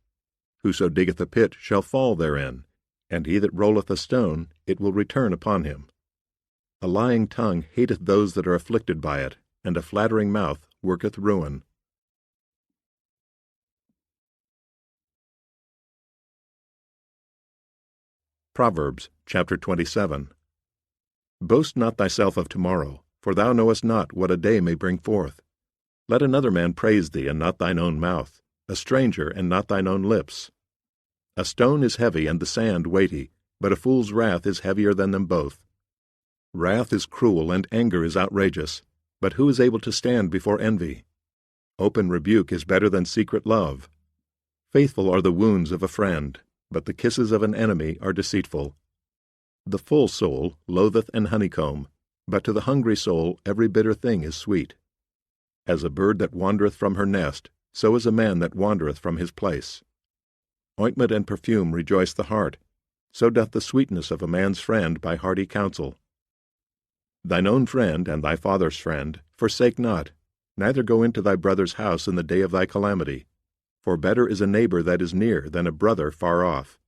Whoso diggeth a pit shall fall therein, and he that rolleth a stone, it will return upon him. A lying tongue hateth those that are afflicted by it, and a flattering mouth worketh ruin. Proverbs chapter 27. Boast not thyself of tomorrow, for thou knowest not what a day may bring forth. Let another man praise thee, and not thine own mouth, a stranger, and not thine own lips. A stone is heavy, and the sand weighty, but a fool's wrath is heavier than them both. Wrath is cruel, and anger is outrageous, but who is able to stand before envy? Open rebuke is better than secret love. Faithful are the wounds of a friend, but the kisses of an enemy are deceitful. The full soul loatheth an honeycomb, but to the hungry soul every bitter thing is sweet. As a bird that wandereth from her nest, so is a man that wandereth from his place. Ointment and perfume rejoice the heart, so doth the sweetness of a man's friend by hearty counsel. Thine own friend and thy father's friend forsake not, neither go into thy brother's house in the day of thy calamity, for better is a neighbor that is near than a brother far off.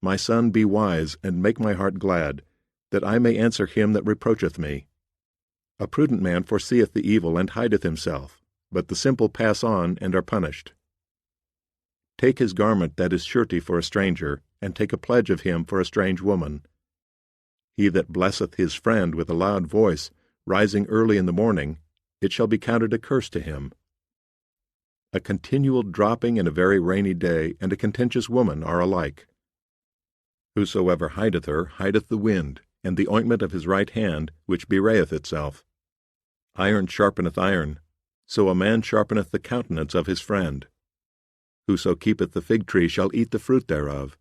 My son, be wise, and make my heart glad, that I may answer him that reproacheth me. A prudent man foreseeth the evil and hideth himself, but the simple pass on and are punished. Take his garment that is surety for a stranger, and take a pledge of him for a strange woman. He that blesseth his friend with a loud voice, rising early in the morning, it shall be counted a curse to him. A continual dropping in a very rainy day and a contentious woman are alike. Whosoever hideth her hideth the wind, and the ointment of his right hand, which bewrayeth itself. Iron sharpeneth iron, so a man sharpeneth the countenance of his friend. Whoso keepeth the fig tree shall eat the fruit thereof.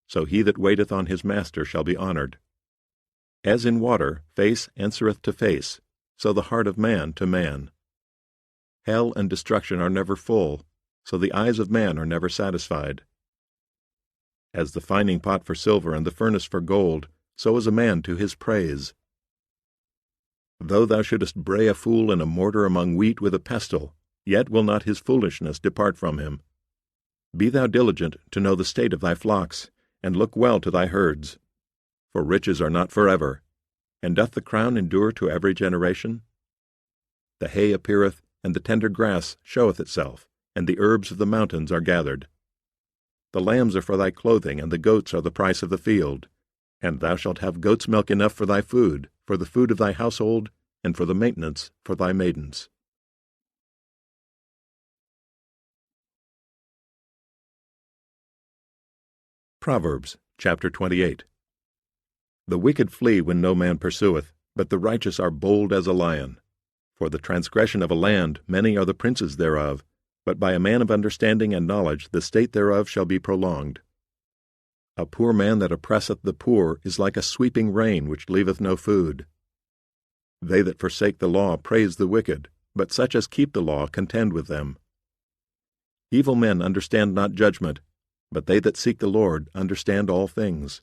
So he that waiteth on his master shall be honored. As in water face answereth to face, so the heart of man to man. Hell and destruction are never full, so the eyes of man are never satisfied. As the fining pot for silver and the furnace for gold, so is a man to his praise. Though thou shouldest bray a fool in a mortar among wheat with a pestle, yet will not his foolishness depart from him. Be thou diligent to know the state of thy flocks, and look well to thy herds. For riches are not forever, and doth the crown endure to every generation? The hay appeareth, and the tender grass showeth itself, and the herbs of the mountains are gathered. The lambs are for thy clothing, and the goats are the price of the field. And thou shalt have goat's milk enough for thy food, for the food of thy household, and for the maintenance for thy maidens. Proverbs chapter 28. The wicked flee when no man pursueth, but the righteous are bold as a lion. For the transgression of a land many are the princes thereof, but by a man of understanding and knowledge the state thereof shall be prolonged. A poor man that oppresseth the poor is like a sweeping rain which leaveth no food. They that forsake the law praise the wicked, but such as keep the law contend with them. Evil men understand not judgment, but they that seek the Lord understand all things.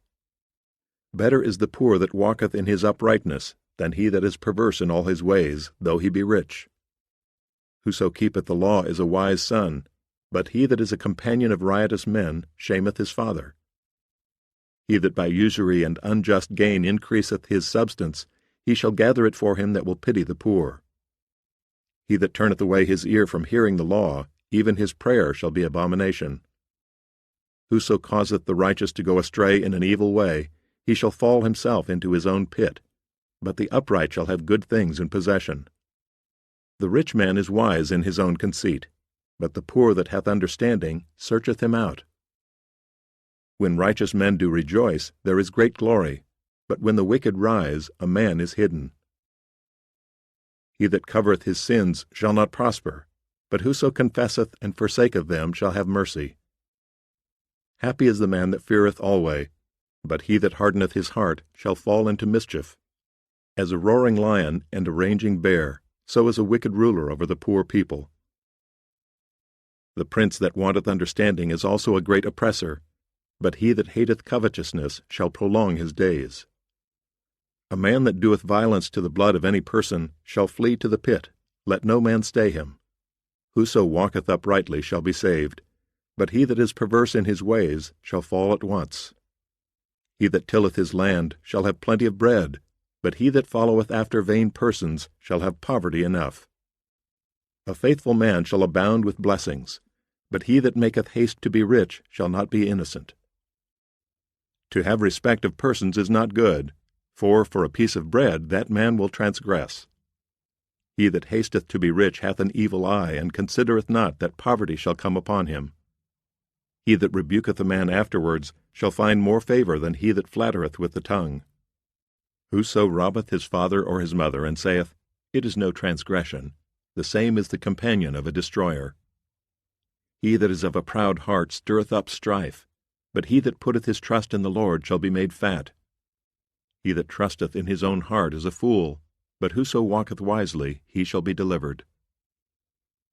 Better is the poor that walketh in his uprightness, than he that is perverse in all his ways, though he be rich. Whoso keepeth the law is a wise son, but he that is a companion of riotous men shameth his father. He that by usury and unjust gain increaseth his substance, he shall gather it for him that will pity the poor. He that turneth away his ear from hearing the law, even his prayer shall be abomination. Whoso causeth the righteous to go astray in an evil way, he shall fall himself into his own pit, but the upright shall have good things in possession. The rich man is wise in his own conceit, but the poor that hath understanding searcheth him out. When righteous men do rejoice, there is great glory, but when the wicked rise, a man is hidden. He that covereth his sins shall not prosper, but whoso confesseth and forsaketh them shall have mercy. Happy is the man that feareth alway, but he that hardeneth his heart shall fall into mischief. As a roaring lion and a raging bear, so is a wicked ruler over the poor people. The prince that wanteth understanding is also a great oppressor, but he that hateth covetousness shall prolong his days. A man that doeth violence to the blood of any person shall flee to the pit, let no man stay him. Whoso walketh uprightly shall be saved, but he that is perverse in his ways shall fall at once. He that tilleth his land shall have plenty of bread, but he that followeth after vain persons shall have poverty enough. A faithful man shall abound with blessings, but he that maketh haste to be rich shall not be innocent. To have respect of persons is not good, for a piece of bread that man will transgress. He that hasteth to be rich hath an evil eye, and considereth not that poverty shall come upon him. He that rebuketh a man afterwards shall find more favor than he that flattereth with the tongue. Whoso robbeth his father or his mother, and saith, It is no transgression, the same is the companion of a destroyer. He that is of a proud heart stirreth up strife, but he that putteth his trust in the Lord shall be made fat. He that trusteth in his own heart is a fool, but whoso walketh wisely, he shall be delivered.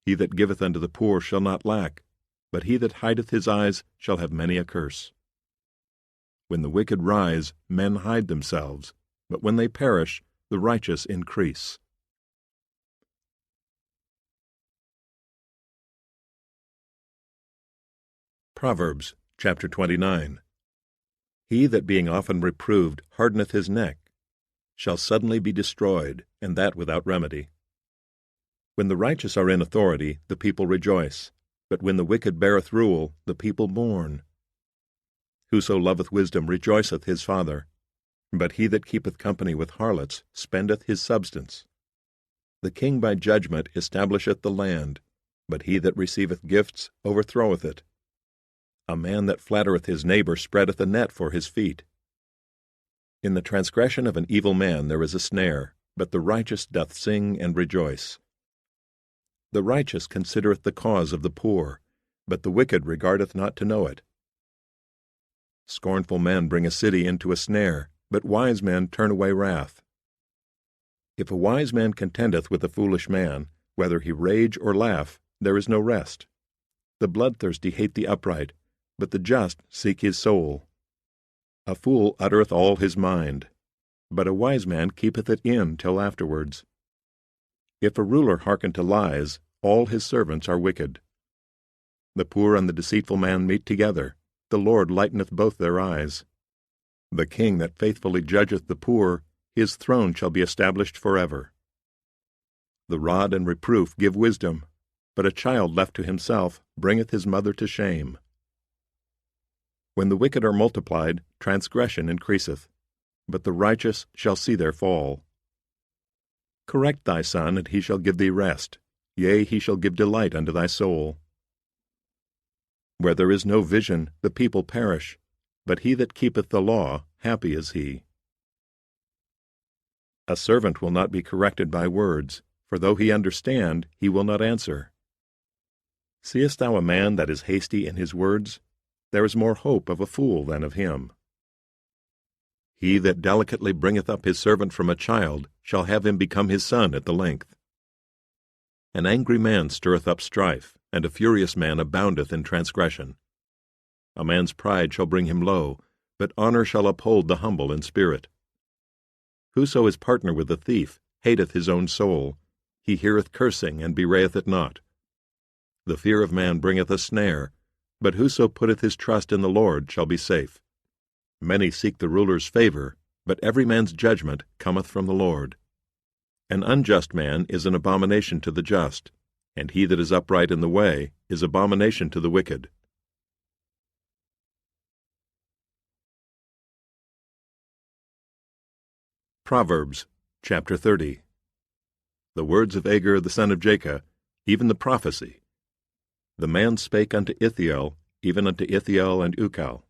He that giveth unto the poor shall not lack, but he that hideth his eyes shall have many a curse. When the wicked rise, men hide themselves, but when they perish, the righteous increase. Proverbs chapter 29. He that being often reproved hardeneth his neck shall suddenly be destroyed, and that without remedy. When the righteous are in authority, the people rejoice, but when the wicked beareth rule, the people mourn. Whoso loveth wisdom rejoiceth his father, but he that keepeth company with harlots spendeth his substance. The king by judgment establisheth the land, but he that receiveth gifts overthroweth it. A man that flattereth his neighbor spreadeth a net for his feet. In the transgression of an evil man there is a snare, but the righteous doth sing and rejoice. The righteous considereth the cause of the poor, but the wicked regardeth not to know it. Scornful men bring a city into a snare, but wise men turn away wrath. If a wise man contendeth with a foolish man, whether he rage or laugh, there is no rest. The bloodthirsty hate the upright, but the just seek his soul. A fool uttereth all his mind, but a wise man keepeth it in till afterwards. If a ruler hearken to lies, all his servants are wicked. The poor and the deceitful man meet together, the Lord lighteneth both their eyes. The king that faithfully judgeth the poor, his throne shall be established forever. The rod and reproof give wisdom, but a child left to himself bringeth his mother to shame. When the wicked are multiplied, transgression increaseth, but the righteous shall see their fall. Correct thy son, and he shall give thee rest, yea, he shall give delight unto thy soul. Where there is no vision, the people perish, but he that keepeth the law, happy is he. A servant will not be corrected by words, for though he understand, he will not answer. Seest thou a man that is hasty in his words? There is more hope of a fool than of him. He that delicately bringeth up his servant from a child shall have him become his son at the length. An angry man stirreth up strife, and a furious man aboundeth in transgression. A man's pride shall bring him low, but honor shall uphold the humble in spirit. Whoso is partner with a thief hateth his own soul. He heareth cursing, and bewrayeth it not. The fear of man bringeth a snare, but whoso putteth his trust in the Lord shall be safe. Many seek the ruler's favor, but every man's judgment cometh from the Lord. An unjust man is an abomination to the just, and he that is upright in the way is abomination to the wicked. Proverbs chapter 30. The words of Agur the son of Jacob, even the prophecy. The man spake unto Ithiel, even unto Ithiel and Ukal.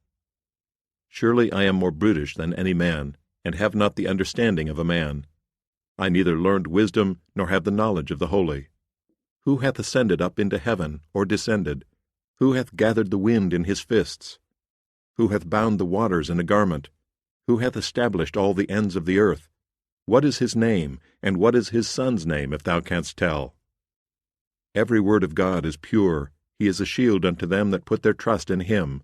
Surely I am more brutish than any man, and have not the understanding of a man. I neither learned wisdom, nor have the knowledge of the holy. Who hath ascended up into heaven, or descended? Who hath gathered the wind in his fists? Who hath bound the waters in a garment? Who hath established all the ends of the earth? What is his name, and what is his son's name, if thou canst tell? Every word of God is pure. He is a shield unto them that put their trust in him.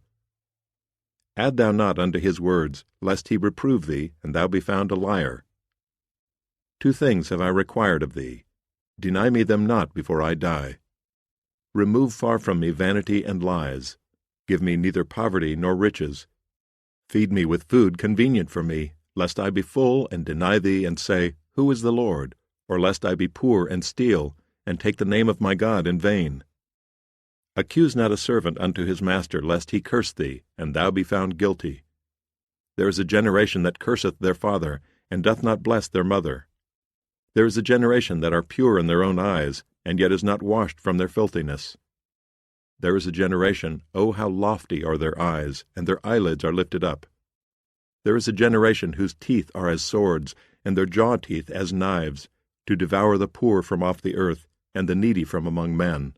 Add thou not unto his words, lest he reprove thee, and thou be found a liar. 2 things have I required of thee. Deny me them not before I die. Remove far from me vanity and lies. Give me neither poverty nor riches. Feed me with food convenient for me, lest I be full and deny thee and say, Who is the Lord? Or lest I be poor and steal, and take the name of my God in vain. Accuse not a servant unto his master, lest he curse thee, and thou be found guilty. There is a generation that curseth their father, and doth not bless their mother. There is a generation that are pure in their own eyes, and yet is not washed from their filthiness. There is a generation, oh, how lofty are their eyes, and their eyelids are lifted up. There is a generation whose teeth are as swords, and their jaw teeth as knives, to devour the poor from off the earth, and the needy from among men.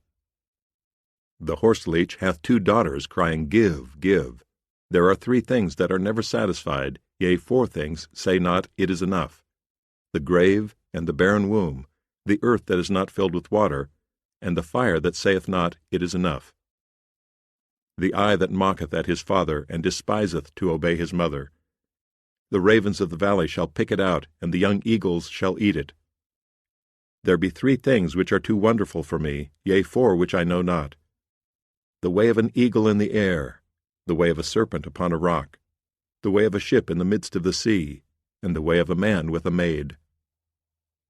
The horseleech hath 2 daughters, crying, Give, give. There are 3 things that are never satisfied, yea, 4 things say not, It is enough. The grave, and the barren womb, the earth that is not filled with water, and the fire that saith not, It is enough. The eye that mocketh at his father, and despiseth to obey his mother. The ravens of the valley shall pick it out, and the young eagles shall eat it. There be 3 things which are too wonderful for me, yea, 4 which I know not. The way of an eagle in the air, the way of a serpent upon a rock, the way of a ship in the midst of the sea, and the way of a man with a maid.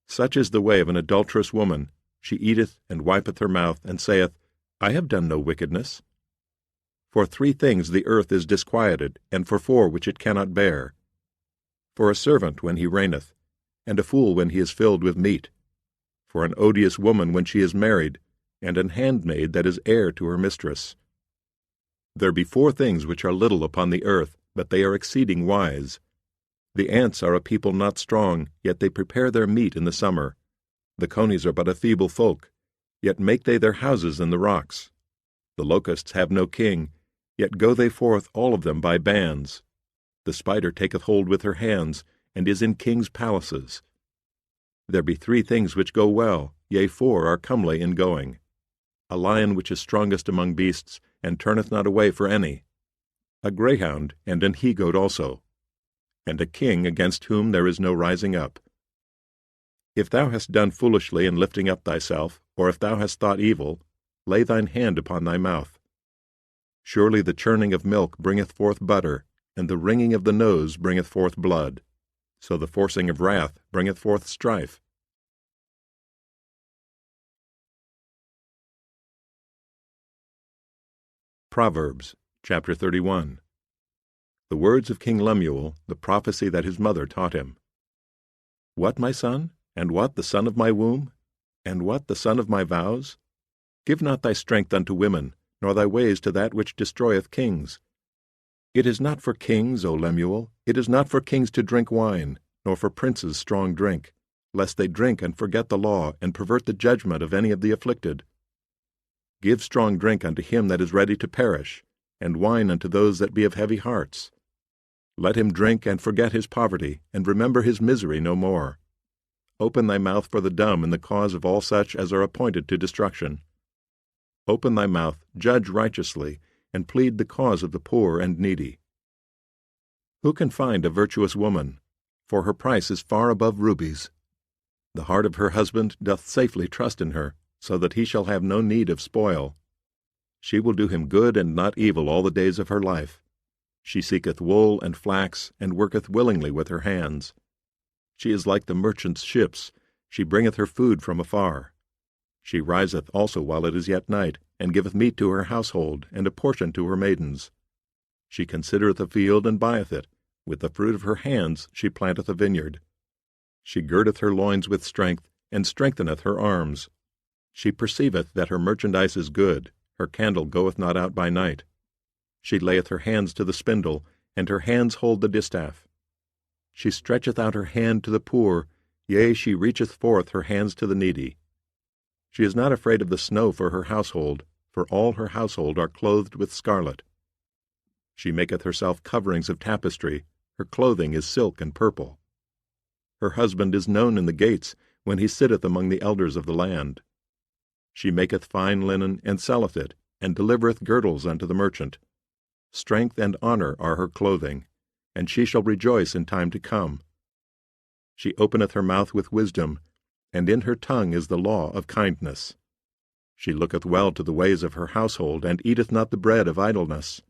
Such is the way of an adulterous woman. She eateth and wipeth her mouth, and saith, I have done no wickedness. For 3 things the earth is disquieted, and for 4 which it cannot bear. For a servant when he reigneth, and a fool when he is filled with meat. For an odious woman when she is married, and an handmaid that is heir to her mistress. There be 4 things which are little upon the earth, but they are exceeding wise. The ants are a people not strong, yet they prepare their meat in the summer. The conies are but a feeble folk, yet make they their houses in the rocks. The locusts have no king, yet go they forth all of them by bands. The spider taketh hold with her hands, and is in kings' palaces. There be 3 things which go well, yea, 4 are comely in going. A lion which is strongest among beasts, and turneth not away for any. A greyhound, and an he-goat also. And a king against whom there is no rising up. If thou hast done foolishly in lifting up thyself, or if thou hast thought evil, lay thine hand upon thy mouth. Surely the churning of milk bringeth forth butter, and the wringing of the nose bringeth forth blood. So the forcing of wrath bringeth forth strife. Proverbs chapter 31. The words of King Lemuel, the prophecy that his mother taught him. What, my son? And what, the son of my womb? And what, the son of my vows? Give not thy strength unto women, nor thy ways to that which destroyeth kings. It is not for kings, O Lemuel, it is not for kings to drink wine, nor for princes strong drink, lest they drink and forget the law, and pervert the judgment of any of the afflicted. Give strong drink unto him that is ready to perish, and wine unto those that be of heavy hearts. Let him drink and forget his poverty, and remember his misery no more. Open thy mouth for the dumb in the cause of all such as are appointed to destruction. Open thy mouth, judge righteously, and plead the cause of the poor and needy. Who can find a virtuous woman? For her price is far above rubies. The heart of her husband doth safely trust in her, so that he shall have no need of spoil. She will do him good and not evil all the days of her life. She seeketh wool and flax, and worketh willingly with her hands. She is like the merchant's ships, she bringeth her food from afar. She riseth also while it is yet night, and giveth meat to her household, and a portion to her maidens. She considereth a field, and buyeth it. With the fruit of her hands she planteth a vineyard. She girdeth her loins with strength, and strengtheneth her arms. She perceiveth that her merchandise is good, her candle goeth not out by night. She layeth her hands to the spindle, and her hands hold the distaff. She stretcheth out her hand to the poor, yea, she reacheth forth her hands to the needy. She is not afraid of the snow for her household, for all her household are clothed with scarlet. She maketh herself coverings of tapestry, her clothing is silk and purple. Her husband is known in the gates, when he sitteth among the elders of the land. She maketh fine linen, and selleth it, and delivereth girdles unto the merchant. Strength and honor are her clothing, and she shall rejoice in time to come. She openeth her mouth with wisdom, and in her tongue is the law of kindness. She looketh well to the ways of her household, and eateth not the bread of idleness.